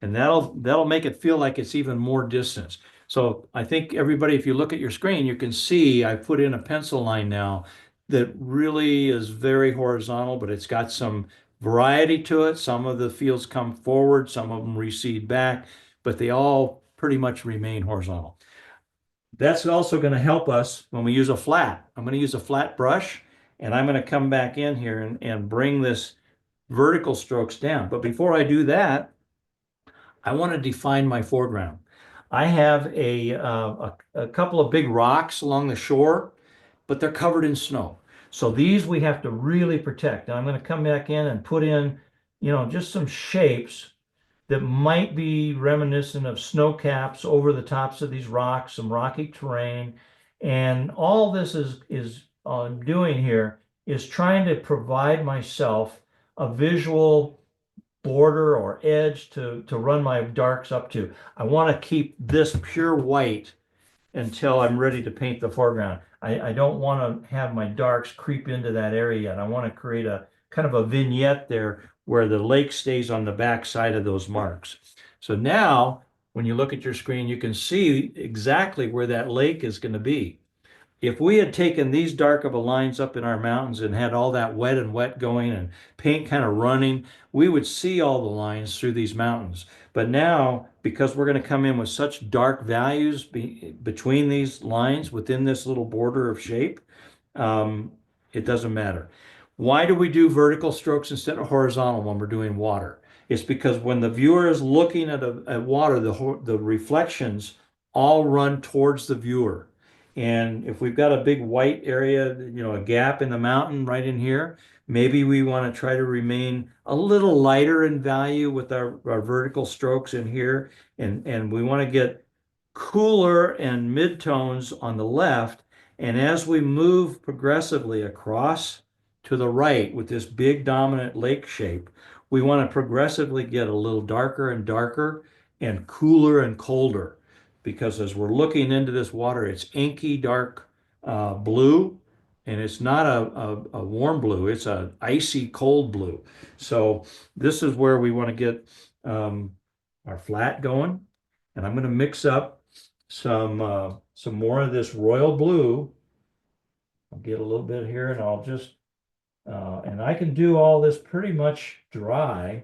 And that'll make it feel like it's even more distance. So I think everybody, if you look at your screen, you can see I put in a pencil line now that really is very horizontal, but it's got some variety to it. Some of the fields come forward, some of them recede back, but they all pretty much remain horizontal. That's also going to help us when we use a flat. I'm going to use a flat brush, and I'm going to come back in here and bring this vertical strokes down. But before I do that, I want to define my foreground. I have a couple of big rocks along the shore, but they're covered in snow. So these we have to really protect. And I'm going to come back in and put in, just some shapes that might be reminiscent of snow caps over the tops of these rocks, some rocky terrain. And all this is I'm doing here is trying to provide myself a visual border or edge to run my darks up to. I want to keep this pure white until I'm ready to paint the foreground. I don't want to have my darks creep into that area yet. I want to create a kind of a vignette there where the lake stays on the back side of those marks. So now, when you look at your screen, you can see exactly where that lake is going to be. If we had taken these dark of a lines up in our mountains and had all that wet and wet going and paint kind of running, we would see all the lines through these mountains. But now, because we're going to come in with such dark values between these lines within this little border of shape, it doesn't matter. Why do we do vertical strokes instead of horizontal when we're doing water? It's because when the viewer is looking at water, the reflections all run towards the viewer. And if we've got a big white area, a gap in the mountain right in here, maybe we want to try to remain a little lighter in value with our vertical strokes in here. And we want to get cooler and midtones on the left. And as we move progressively across to the right with this big dominant lake shape, we want to progressively get a little darker and darker and cooler and colder. Because as we're looking into this water, it's inky dark blue, and it's not a warm blue, it's an icy cold blue. So this is where we want to get our flat going. And I'm going to mix up some more of this royal blue. I'll get a little bit here, and I'll just and I can do all this pretty much dry,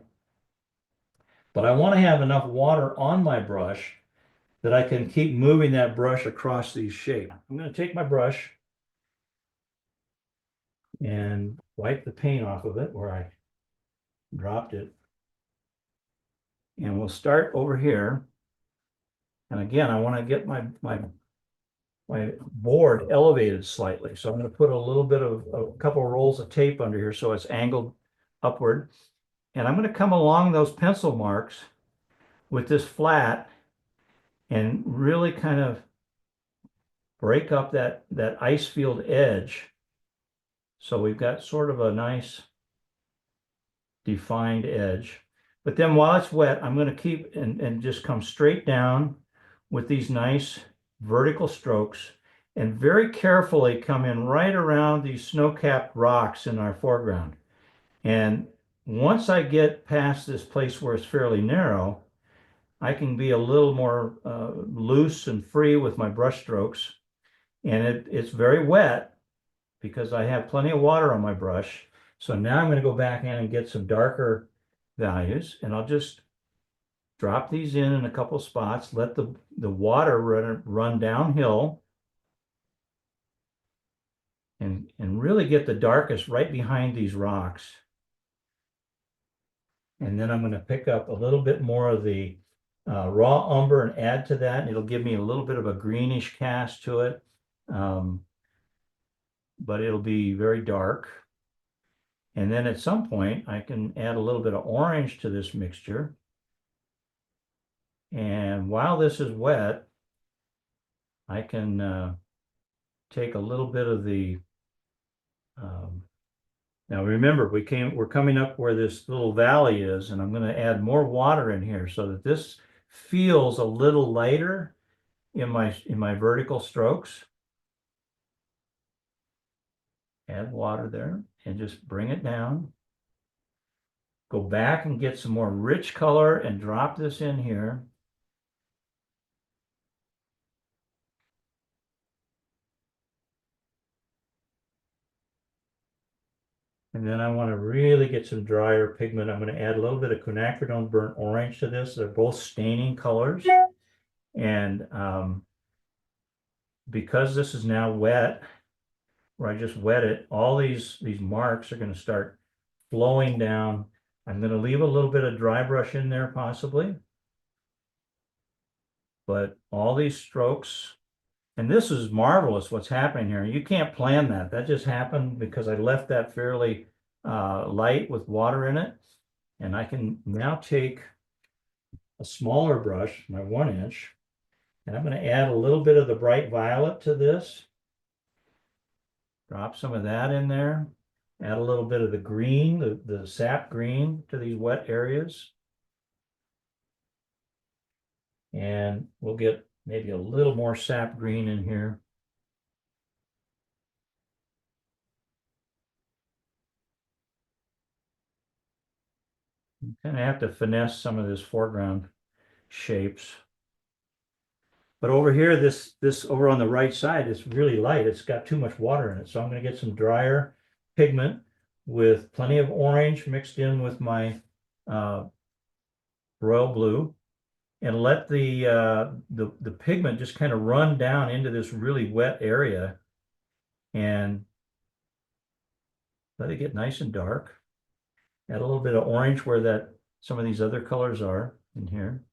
but I want to have enough water on my brush that I can keep moving that brush across these shapes. I'm going to take my brush and wipe the paint off of it where I dropped it. And we'll start over here. And again, I want to get my board elevated slightly. So I'm going to put a couple of rolls of tape under here so it's angled upward. And I'm going to come along those pencil marks with this flat and really kind of break up that ice field edge. So we've got sort of a nice defined edge. But then while it's wet, I'm going to keep and just come straight down with these nice vertical strokes and very carefully come in right around these snow-capped rocks in our foreground. And once I get past this place where it's fairly narrow, I can be a little more loose and free with my brush strokes. And it's very wet because I have plenty of water on my brush. So now I'm going to go back in and get some darker values, and I'll just drop these in a couple spots, let the water run downhill, and really get the darkest right behind these rocks. And then I'm going to pick up a little bit more of the raw umber and add to that, and it'll give me a little bit of a greenish cast to it. But it'll be very dark. And then at some point, I can add a little bit of orange to this mixture. And while this is wet, I can take a little bit of the, now remember, we're coming up where this little valley is, and I'm going to add more water in here so that this feels a little lighter in my vertical strokes. Add water there and just bring it down. Go back and get some more rich color and drop this in here. And then I want to really get some drier pigment. I'm going to add a little bit of quinacridone burnt orange to this. They're both staining colors. And because this is now wet, where I just wet it, all these marks are going to start flowing down I'm going to leave a little bit of dry brush in there possibly. But all these strokes, and this is marvelous what's happening here. You can't plan that. That just happened because I left that fairly light with water in it. And I can now take a smaller brush, my 1-inch, and I'm going to add a little bit of the bright violet to this. Drop some of that in there. Add a little bit of the green, the sap green to these wet areas. And we'll get maybe a little more sap green in here. You kind of have to finesse some of this foreground shapes. But over here, this over on the right side, it's really light. It's got too much water in it. So I'm going to get some drier pigment with plenty of orange mixed in with my royal blue, and let the pigment just kind of run down into this really wet area and let it get nice and dark. Add a little bit of orange where some of these other colors are in here.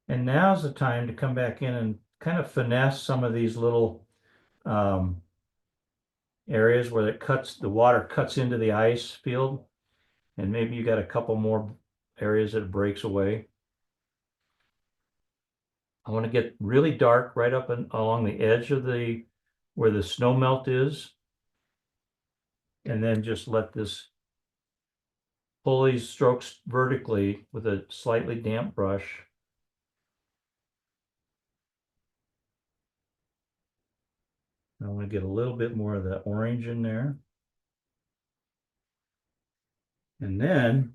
And now's the time to come back in and kind of finesse some of these little areas where the water cuts into the ice field. And maybe you got a couple more areas that it breaks away. I want to get really dark right up along the edge of where the snow melt is. And then just let this pull these strokes vertically with a slightly damp brush. I want to get a little bit more of that orange in there. And then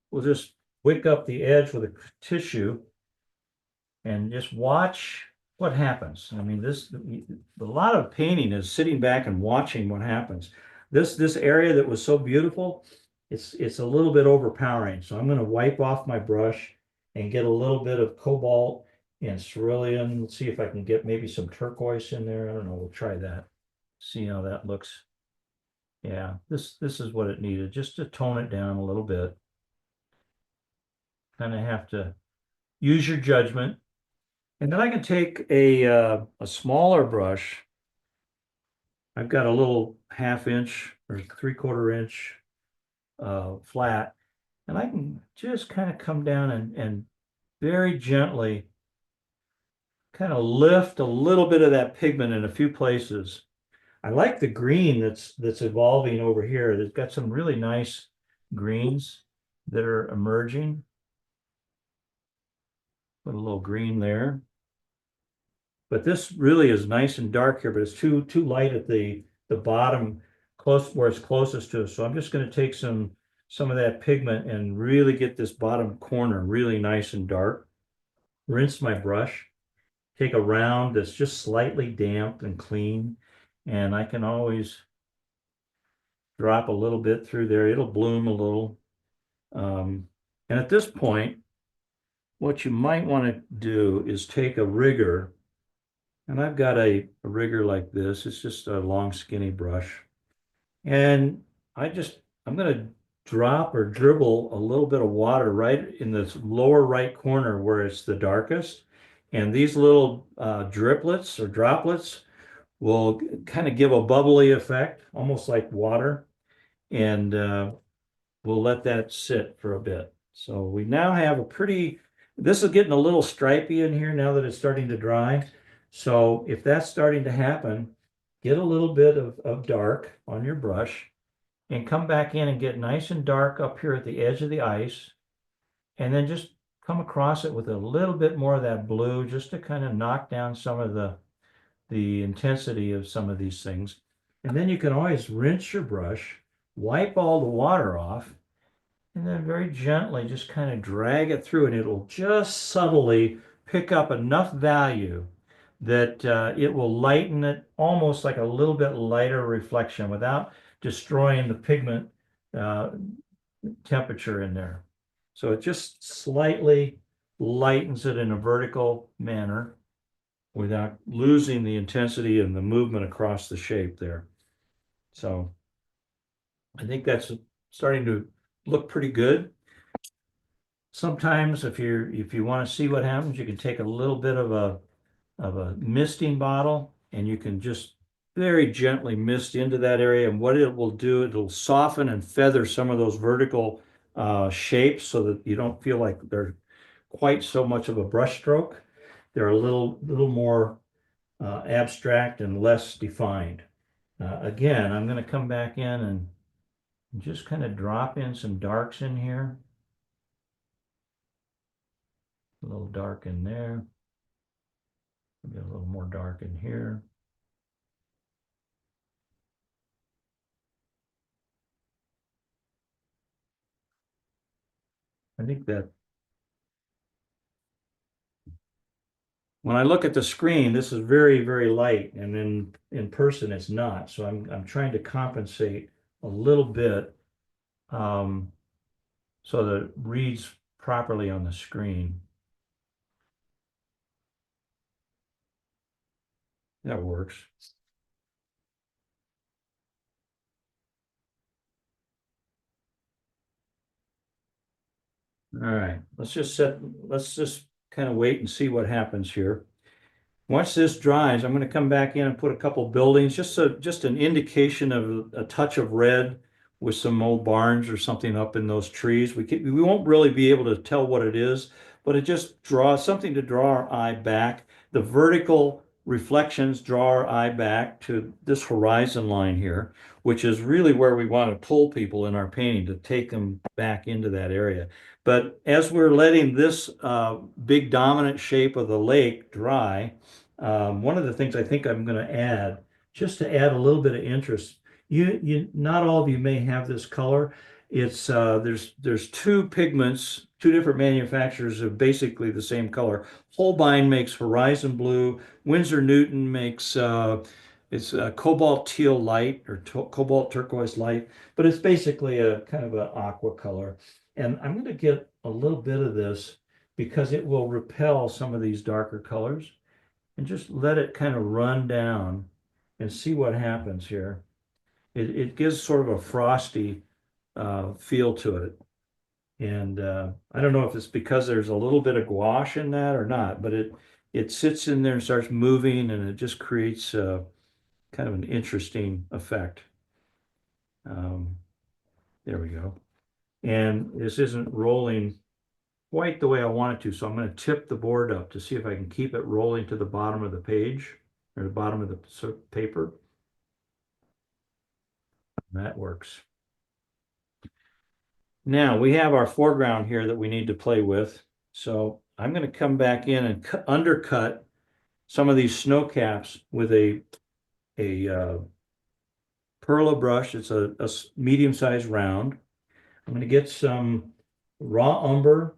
we'll just wick up the edge with a tissue and just watch what happens. I mean, a lot of painting is sitting back and watching what happens. This area that was so beautiful, it's a little bit overpowering. So I'm going to wipe off my brush and get a little bit of cobalt and cerulean. Let's see if I can get maybe some turquoise in there. I don't know. We'll try that. See how that looks. Yeah, this is what it needed, just to tone it down a little bit. Kind of have to use your judgment. And then I can take a smaller brush. I've got a little 1/2 inch or 3/4 inch flat, and I can just kind of come down and very gently kind of lift a little bit of that pigment in a few places. I like the green that's evolving over here. They've got some really nice greens that are emerging. Put a little green there. But this really is nice and dark here, but it's too light at the bottom, close where it's closest to us. So I'm just going to take some of that pigment and really get this bottom corner really nice and dark. Rinse my brush. Take a round that's just slightly damp and clean, and I can always drop a little bit through there. It'll bloom a little. And at this point, what you might want to do is take a rigger. And I've got a rigger like this. It's just a long, skinny brush. And I'm going to drop or dribble a little bit of water right in this lower right corner where it's the darkest. And these little driplets or droplets will kind of give a bubbly effect, almost like water. And we'll let that sit for a bit. So we now have this is getting a little stripy in here now that it's starting to dry. So if that's starting to happen, get a little bit of dark on your brush and come back in and get nice and dark up here at the edge of the ice. And then just come across it with a little bit more of that blue just to kind of knock down some of the intensity of some of these things. And then you can always rinse your brush, wipe all the water off, and then very gently just kind of drag it through, and it'll just subtly pick up enough value that it will lighten it almost like a little bit lighter reflection without destroying the pigment temperature in there. So it just slightly lightens it in a vertical manner without losing the intensity and the movement across the shape there. So I think that's starting to look pretty good. Sometimes if you want to see what happens, you can take a little bit of a misting bottle and you can just very gently mist into that area. And what it will do, it'll soften and feather some of those vertical shapes so that you don't feel like they're quite so much of a brush stroke. They're a little more abstract and less defined. Again, I'm going to come back in and just kind of drop in some darks in here. A little dark in there. Maybe a little more dark in here. I think that when I look at the screen, this is very, very light, and in person it's not. So I'm trying to compensate a little bit so that it reads properly on the screen. That works. All right, let's just kind of wait and see what happens here. Once this dries, I'm going to come back in and put a couple buildings, just an indication of a touch of red with some old barns or something up in those trees. We won't really be able to tell what it is, but it just draws something to draw our eye back. The vertical reflections draw our eye back to this horizon line here, which is really where we want to pull people in our painting to take them back into that area. But as we're letting this big dominant shape of the lake dry, one of the things I think I'm going to add, just to add a little bit of interest, not all of you may have this color. It's there's two pigments, two different manufacturers of basically the same color. Holbein makes Horizon Blue. Winsor Newton makes it's cobalt teal light or cobalt turquoise light, but it's basically a kind of an aqua color. And I'm going to get a little bit of this because it will repel some of these darker colors, and just let it kind of run down and see what happens here. It gives sort of a frosty feel to it. And I don't know if it's because there's a little bit of gouache in that or not, but it sits in there and starts moving, and it just creates kind of an interesting effect. There we go. And this isn't rolling quite the way I want it to, so I'm going to tip the board up to see if I can keep it rolling to the bottom of the page or the bottom of the paper. That works. Now we have our foreground here that we need to play with. So I'm going to come back in and undercut some of these snow caps with a Perla brush. It's a medium-sized round. I'm going to get some raw umber,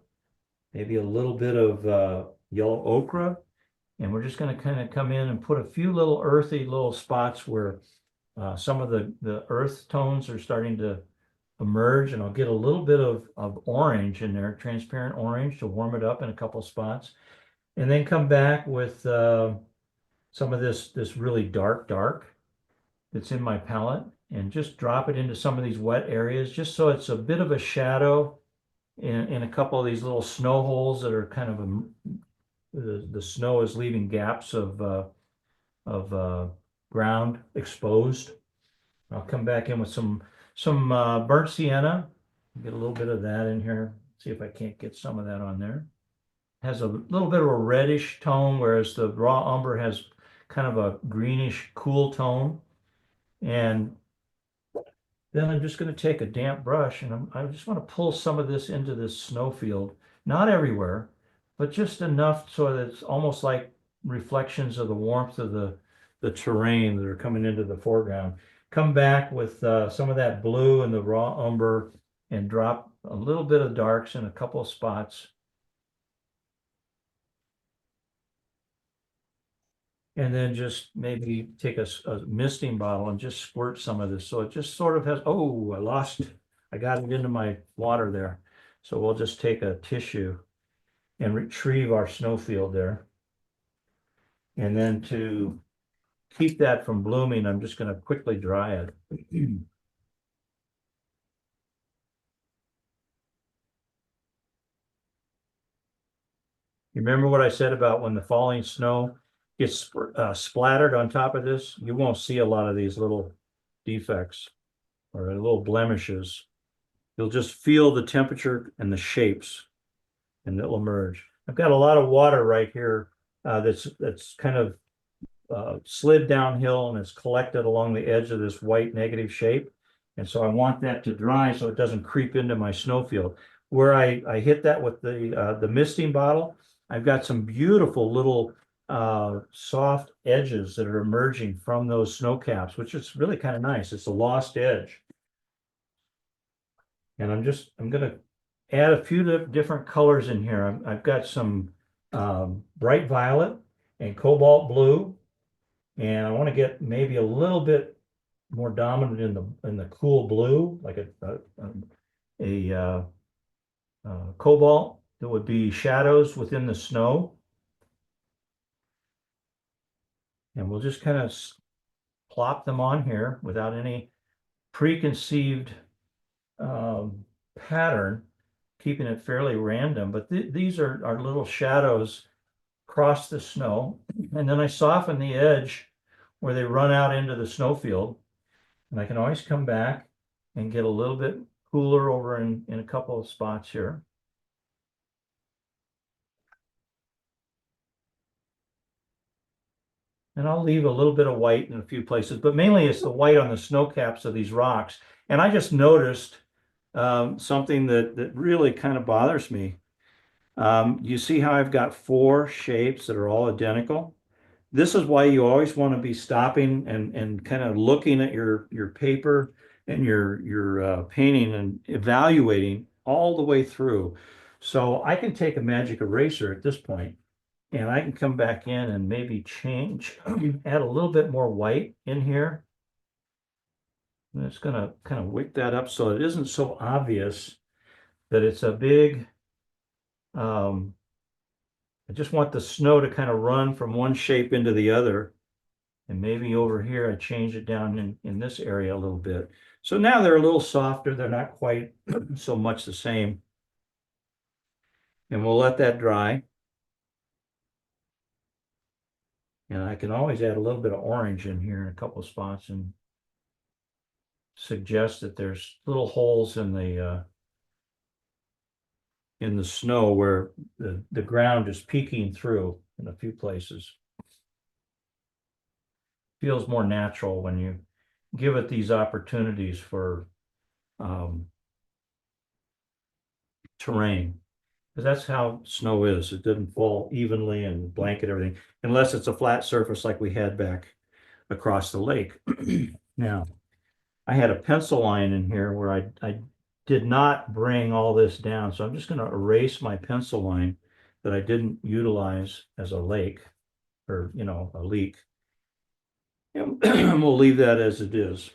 maybe a little bit of yellow ochre, and we're just going to kind of come in and put a few little earthy little spots where some of the earth tones are starting to emerge, and I'll get a little bit of orange in there, transparent orange, to warm it up in a couple spots, and then come back with some of this really dark that's in my palette, and just drop it into some of these wet areas, just so it's a bit of a shadow in a couple of these little snow holes that are kind of the snow is leaving gaps of ground exposed. I'll come back in with some burnt sienna, get a little bit of that in here. See if I can't get some of that on there. Has a little bit of a reddish tone, whereas the raw umber has kind of a greenish cool tone. And then I'm just going to take a damp brush and I just want to pull some of this into this snowfield. Not everywhere, but just enough so that it's almost like reflections of the warmth of the terrain that are coming into the foreground. Come back with some of that blue and the raw umber and drop a little bit of darks in a couple of spots. And then just maybe take a misting bottle and just squirt some of this. So it just sort of has, oh, I got it into my water there. So we'll just take a tissue and retrieve our snowfield there. And then to keep that from blooming, I'm just going to quickly dry it. You remember what I said about when the falling snow gets splattered on top of this? You won't see a lot of these little defects or little blemishes. You'll just feel the temperature and the shapes, and it'll emerge. I've got a lot of water right here that's kind of slid downhill and it's collected along the edge of this white negative shape. And so I want that to dry so it doesn't creep into my snowfield. Where I hit that with the misting bottle, I've got some beautiful little soft edges that are emerging from those snow caps, which is really kind of nice. It's a lost edge. And I'm gonna add a few different colors in here. I've got some bright violet and cobalt blue. And I want to get maybe a little bit more dominant in the cool blue, like a cobalt that would be shadows within the snow. And we'll just kind of plop them on here without any preconceived pattern, keeping it fairly random. But these are little shadows across the snow. And then I soften the edge where they run out into the snowfield. And I can always come back and get a little bit cooler over in a couple of spots here. And I'll leave a little bit of white in a few places, but mainly it's the white on the snow caps of these rocks. And I just noticed something that really kind of bothers me. You see how I've got 4 shapes that are all identical? This is why you always want to be stopping and kind of looking at your paper and your painting and evaluating all the way through. So I can take a magic eraser at this point and I can come back in and maybe change, add a little bit more white in here. And it's going to kind of wick that up so it isn't so obvious that it's a big, I just want the snow to kind of run from one shape into the other. And maybe over here, I change it down in this area a little bit. So now they're a little softer. They're not quite so much the same. And we'll let that dry. And I can always add a little bit of orange in here in a couple of spots and suggest that there's little holes in the snow where the ground is peeking through in a few places. Feels more natural when you give it these opportunities for terrain, because that's how snow is. It doesn't fall evenly and blanket everything unless it's a flat surface like we had back across the lake. Now, I had a pencil line in here where I did not bring all this down, so I'm just going to erase my pencil line that I didn't utilize as a lake or, a leak. And we'll leave that as it is.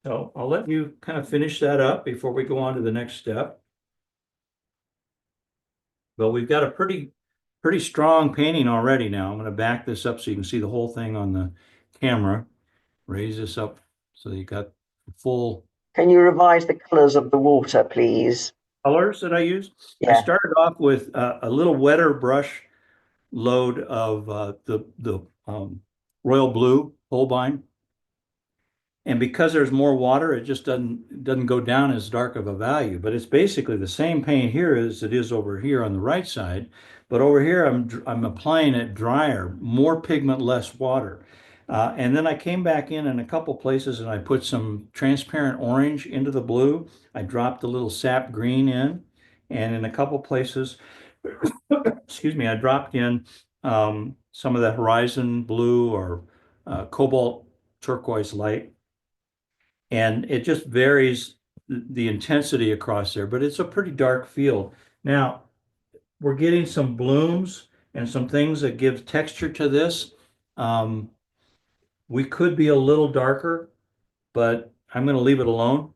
So I'll let you kind of finish that up before we go on to the next step. But we've got a pretty strong painting already now. I'm going to back this up so you can see the whole thing on the camera. Raise this up so you got the full. Can you revise the colours of the water, please? Colors that I used? I Yeah. started off with a little wetter brush load of the royal blue Holbein. And because there's more water, it just doesn't go down as dark of a value. But it's basically the same paint here as it is over here on the right side. But over here, I'm applying it drier, more pigment, less water. And then I came back in a couple places and I put some transparent orange into the blue. I dropped a little sap green in. And in a couple places, excuse me, I dropped in some of the horizon blue or cobalt turquoise light. And it just varies the intensity across there, but it's a pretty dark field. Now, we're getting some blooms and some things that give texture to this. We could be a little darker, but I'm going to leave it alone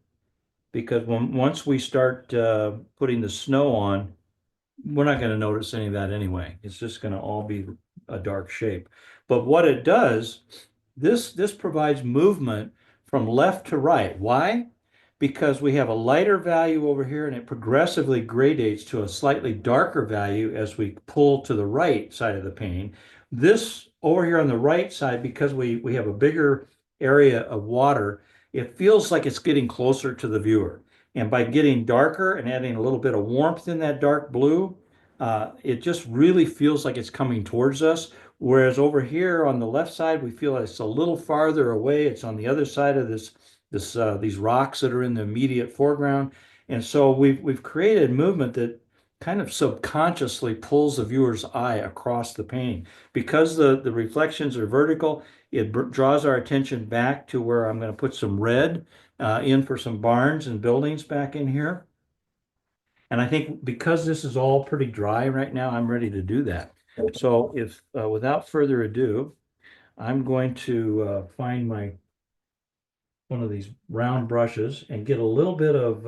because once we start putting the snow on, we're not going to notice any of that anyway. It's just going to all be a dark shape. But what it does, this provides movement from left to right. Why? Because we have a lighter value over here and it progressively gradates to a slightly darker value as we pull to the right side of the painting. This over here on the right side, because we have a bigger area of water, it feels like it's getting closer to the viewer. And by getting darker and adding a little bit of warmth in that dark blue, it just really feels like it's coming towards us. Whereas over here on the left side, we feel like it's a little farther away. It's on the other side of these rocks that are in the immediate foreground. And so we've created movement that kind of subconsciously pulls the viewer's eye across the painting. Because the reflections are vertical, it draws our attention back to where I'm going to put some red in for some barns and buildings back in here. And I think because this is all pretty dry right now, I'm ready to do that. So if, without further ado, I'm going to find one of these round brushes and get a little bit of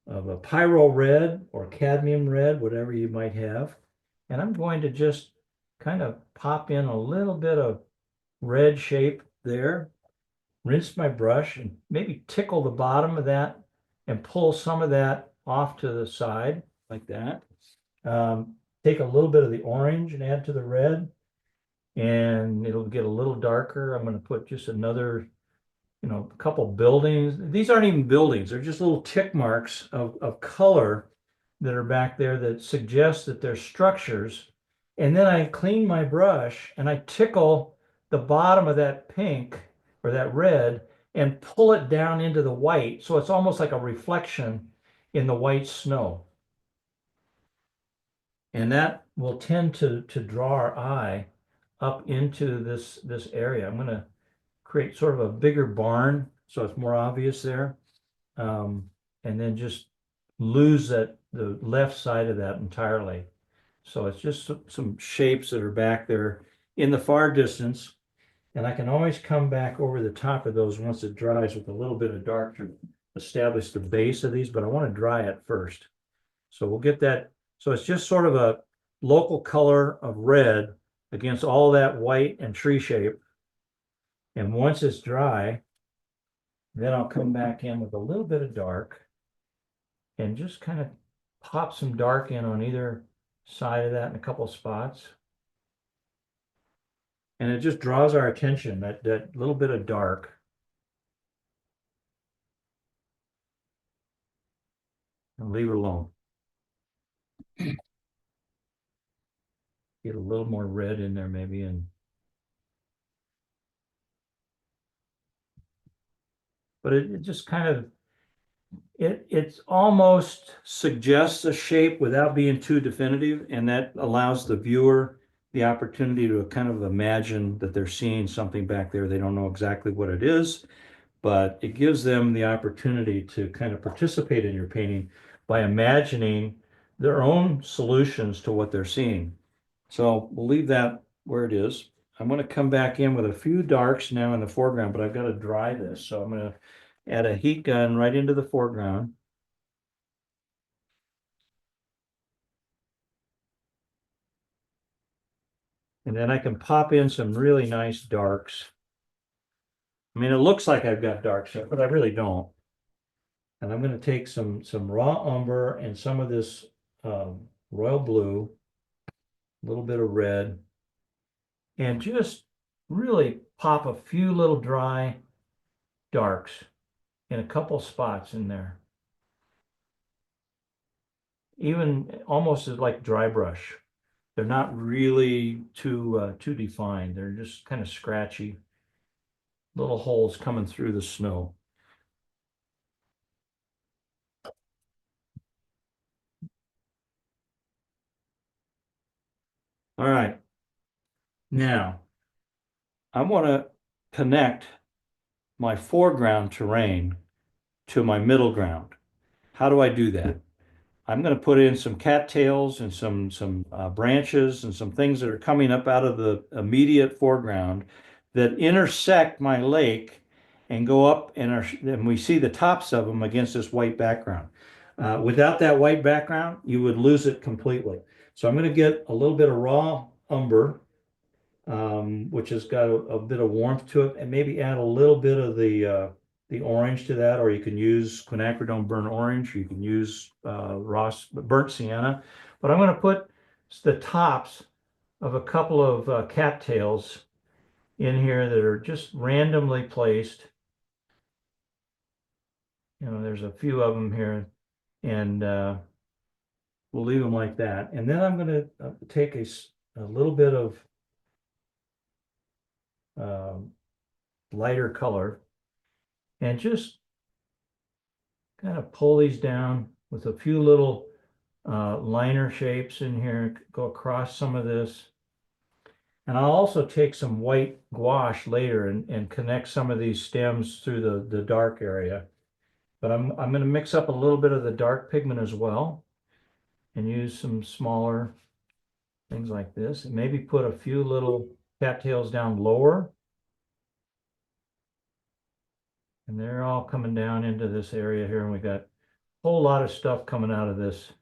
a pyro red or cadmium red, whatever you might have. And I'm going to just kind of pop in a little bit of red shape there, rinse my brush and maybe tickle the bottom of that and pull some of that off to the side like that. Take a little bit of the orange and add to the red and it'll get a little darker. I'm going to put just another, a couple buildings. These aren't even buildings. They're just little tick marks of color that are back there that suggest that they're structures. And then I clean my brush and I tickle the bottom of that pink or that red and pull it down into the white. So it's almost like a reflection in the white snow. And that will tend to draw our eye up into this area. I'm going to create sort of a bigger barn so it's more obvious there. And then just lose the left side of that entirely. So it's just some shapes that are back there in the far distance. And I can always come back over the top of those once it dries with a little bit of dark to establish the base of these, but I want to dry it first. So we'll get that. So it's just sort of a local color of red against all that white and tree shape. And once it's dry, then I'll come back in with a little bit of dark and just kind of pop some dark in on either side of that in a couple of spots. And it just draws our attention, that little bit of dark. And leave it alone. Get a little more red in there maybe, and but it just kind of it almost suggests a shape without being too definitive, and that allows the viewer the opportunity to kind of imagine that they're seeing something back there. They don't know exactly what it is, but it gives them the opportunity to kind of participate in your painting by imagining their own solutions to what they're seeing. So we'll leave that where it is. I'm going to come back in with a few darks now in the foreground, but I've got to dry this. So I'm going to add a heat gun right into the foreground. And then I can pop in some really nice darks. I mean, it looks like I've got darks, but I really don't. And I'm going to take some raw umber and some of this royal blue, a little bit of red, and just really pop a few little dry darks in a couple spots in there. Even almost as like dry brush. They're not really too defined. They're just kind of scratchy little holes coming through the snow. All right. Now, I want to connect my foreground terrain to my middle ground. How do I do that? I'm going to put in some cattails and some branches and some things that are coming up out of the immediate foreground that intersect my lake and go up and we see the tops of them against this white background. Without that white background, you would lose it completely. So I'm going to get a little bit of raw umber which has got a bit of warmth to it, and maybe add a little bit of the orange to that, or you can use quinacridone burnt orange, you can use burnt sienna. But I'm going to put the tops of a couple of cattails in here that are just randomly placed. There's a few of them here, and we'll leave them like that. And then I'm going to take a little bit of lighter color and just kind of pull these down with a few little liner shapes in here, go across some of this. And I'll also take some white gouache later and connect some of these stems through the dark area. But I'm going to mix up a little bit of the dark pigment as well and use some smaller things like this, and maybe put a few little cattails down lower. And they're all coming down into this area here, and we got a whole lot of stuff coming out of this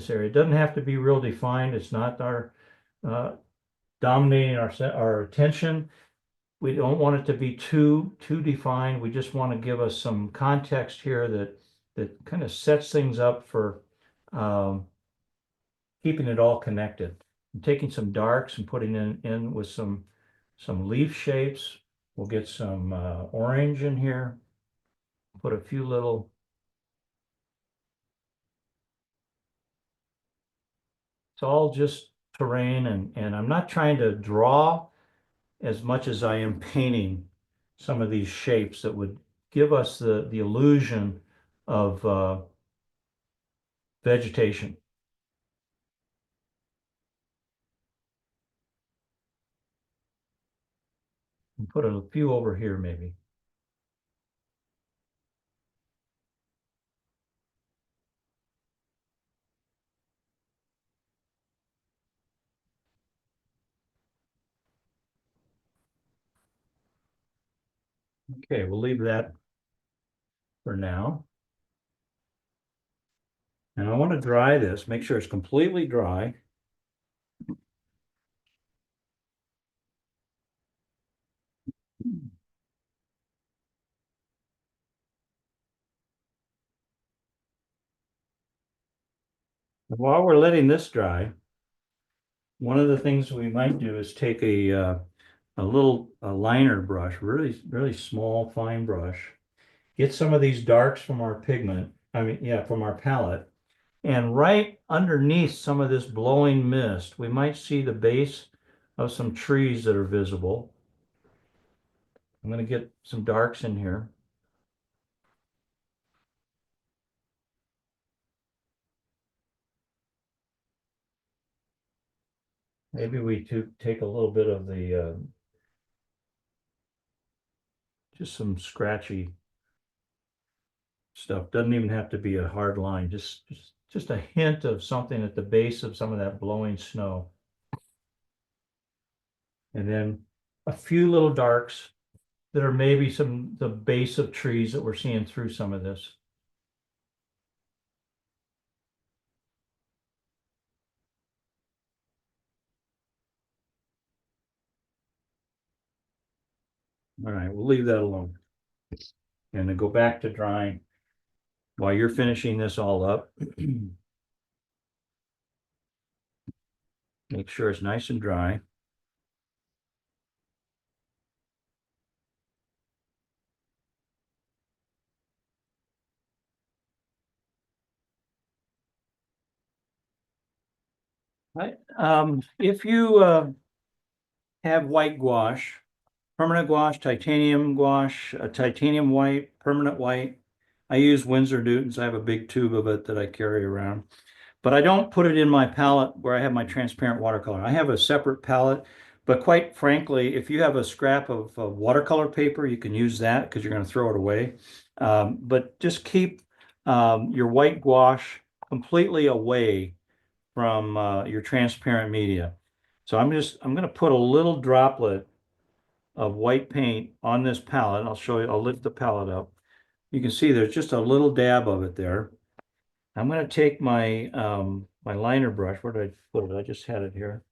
area. It doesn't have to be real defined. It's not our dominating our attention. We don't want it to be too defined. We just want to give us some context here that kind of sets things up for keeping it all connected. I'm taking some darks and putting in with some leaf shapes. We'll get some orange in here. Put a few little it's all just terrain, and I'm not trying to draw as much as I am painting some of these shapes that would give us the illusion of vegetation. And put a few over here maybe. Okay, we'll leave that for now. And I want to dry this, make sure it's completely dry. And while we're letting this dry, one of the things we might do is take a little liner brush, really small, fine brush, get some of these darks from our pigment, from our palette, and right underneath some of this blowing mist, we might see the base of some trees that are visible. I'm going to get some darks in here. Maybe we take a little bit of the, just some scratchy stuff. Doesn't even have to be a hard line, just a hint of something at the base of some of that blowing snow. And then a few little darks that are maybe the base of trees that we're seeing through some of this. All right, we'll leave that alone. And then go back to drying. While you're finishing this all up, make sure it's nice and dry. If you have white gouache, permanent gouache, titanium gouache, titanium white, permanent white, I use Winsor Newtons. I have a big tube of it that I carry around. But I don't put it in my palette where I have my transparent watercolor. I have a separate palette, but quite frankly, if you have a scrap of watercolor paper, you can use that because you're going to throw it away. But just keep your white gouache completely away from your transparent media. So I'm going to put a little droplet of white paint on this palette. I'll show you, I'll lift the palette up. You can see there's just a little dab of it there. I'm going to take my my liner brush. Where did I put it? I just had it here.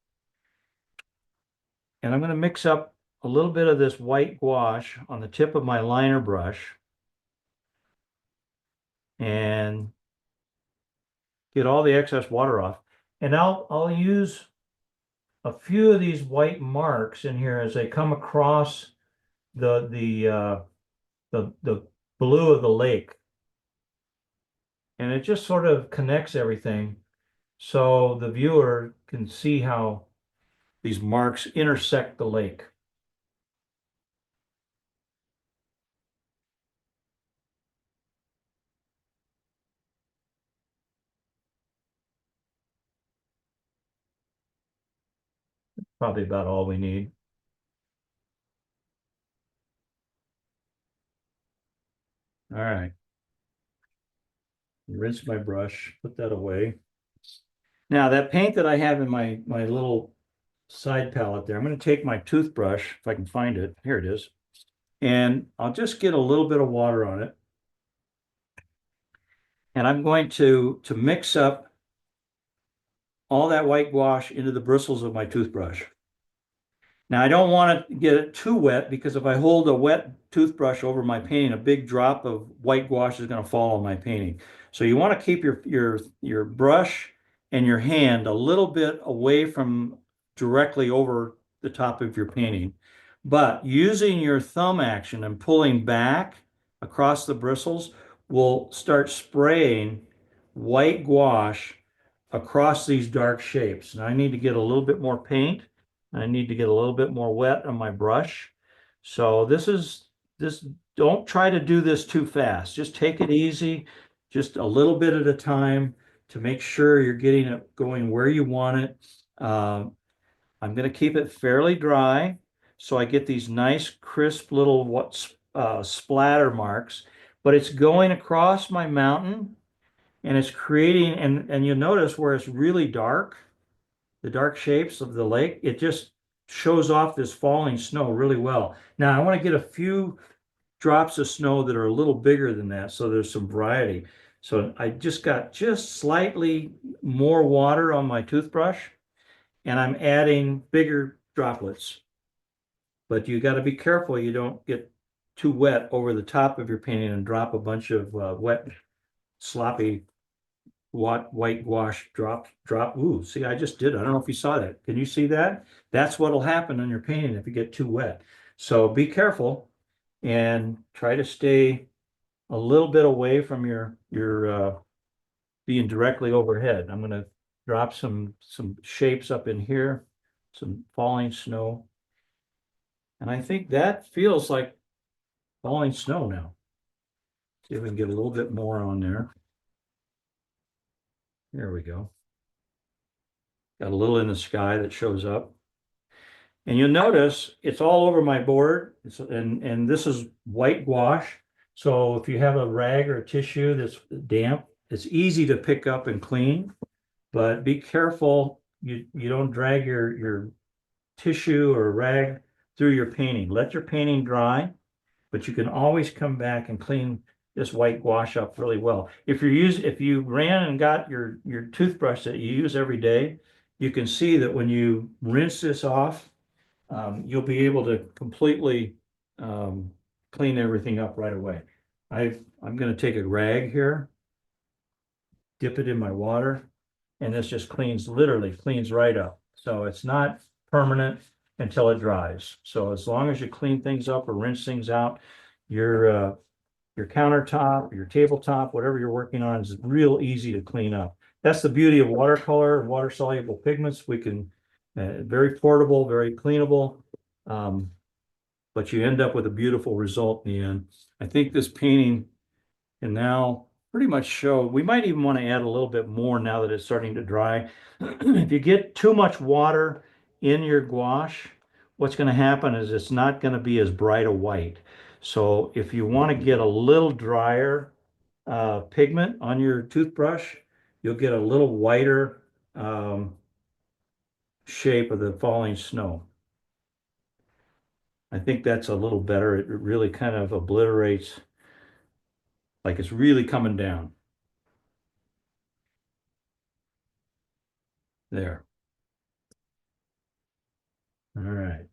And I'm going to mix up a little bit of this white gouache on the tip of my liner brush and get all the excess water off. And I'll use a few of these white marks in here as they come across the blue of the lake. And it just sort of connects everything so the viewer can see how these marks intersect the lake. Probably about all we need. All right. Rinse my brush, put that away. Now that paint that I have in my little side palette there, I'm going to take my toothbrush, if I can find it. Here it is. And I'll just get a little bit of water on it. And I'm going to mix up all that white gouache into the bristles of my toothbrush. Now I don't want to get it too wet because if I hold a wet toothbrush over my painting, a big drop of white gouache is going to fall on my painting. So you want to keep your brush and your hand a little bit away from directly over the top of your painting. But using your thumb action and pulling back across the bristles will start spraying white gouache across these dark shapes. Now I need to get a little bit more paint. I need to get a little bit more wet on my brush. So this, don't try to do this too fast. Just take it easy, just a little bit at a time to make sure you're getting it going where you want it. I'm going to keep it fairly dry so I get these nice crisp little splatter marks, but it's going across my mountain and it's creating, and you'll notice where it's really dark, the dark shapes of the lake, it just shows off this falling snow really well. Now I want to get a few drops of snow that are a little bigger than that, so there's some variety. So I just got just slightly more water on my toothbrush, and I'm adding bigger droplets. But you got to be careful you don't get too wet over the top of your painting and drop a bunch of wet, sloppy white gouache drop. Ooh, see, I just did. I don't know if you saw that. Can you see that? That's what'll happen on your painting if you get too wet. So be careful and try to stay a little bit away from your being directly overhead. I'm going to drop some shapes up in here, some falling snow. And I think that feels like falling snow now. See if we can get a little bit more on there. There we go. Got a little in the sky that shows up. And you'll notice it's all over my board. And this is white gouache. So if you have a rag or a tissue that's damp, it's easy to pick up and clean. But be careful you don't drag your tissue or rag through your painting. Let your painting dry, but you can always come back and clean this white gouache up really well. If you ran and got your toothbrush that you use every day, you can see that when you rinse this off, you'll be able to completely clean everything up right away. I'm going to take a rag here, dip it in my water, and this just literally cleans right up. So it's not permanent until it dries. So as long as you clean things up or rinse things out, your countertop, your tabletop, whatever you're working on is real easy to clean up. That's the beauty of watercolor and water soluble pigments. We can, very portable, very cleanable, but you end up with a beautiful result in the end. I think this painting can now pretty much show, we might even want to add a little bit more now that it's starting to dry. If you get too much water in your gouache, what's going to happen is it's not going to be as bright a white. So if you want to get a little drier pigment on your toothbrush, you'll get a little whiter shape of the falling snow. I think that's a little better. It really kind of obliterates, like it's really coming down. There. All right.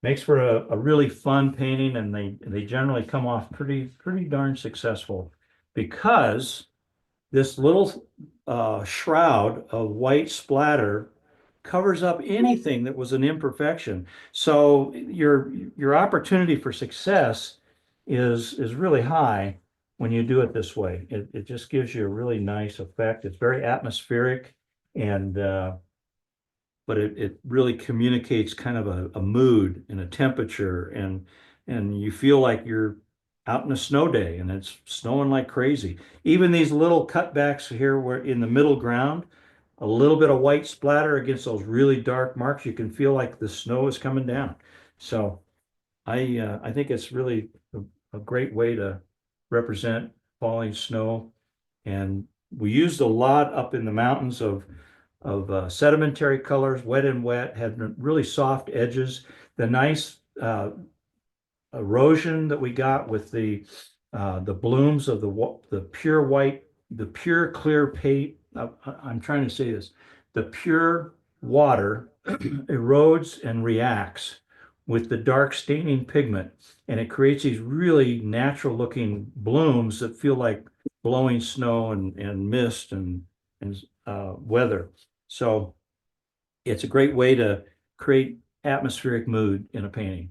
makes for a really fun painting, and they generally come off pretty darn successful because this little shroud of white splatter covers up anything that was an imperfection. So your opportunity for success is really high when you do it this way. It just gives you a really nice effect. It's very atmospheric, and but it really communicates kind of a mood and a temperature, and you feel like you're out in a snow day and it's snowing like crazy. Even these little cutbacks here where in the middle ground, a little bit of white splatter against those really dark marks, you can feel like the snow is coming down. So I think it's really a great way to represent falling snow. And we used a lot up in the mountains of sedimentary colors, wet and wet, had really soft edges. The nice erosion that we got with the blooms of the pure white, the pure clear paint. I'm trying to say this, the pure water erodes and reacts with the dark staining pigment, and it creates these really natural looking blooms that feel like blowing snow and mist and weather. So it's a great way to create atmospheric mood in a painting.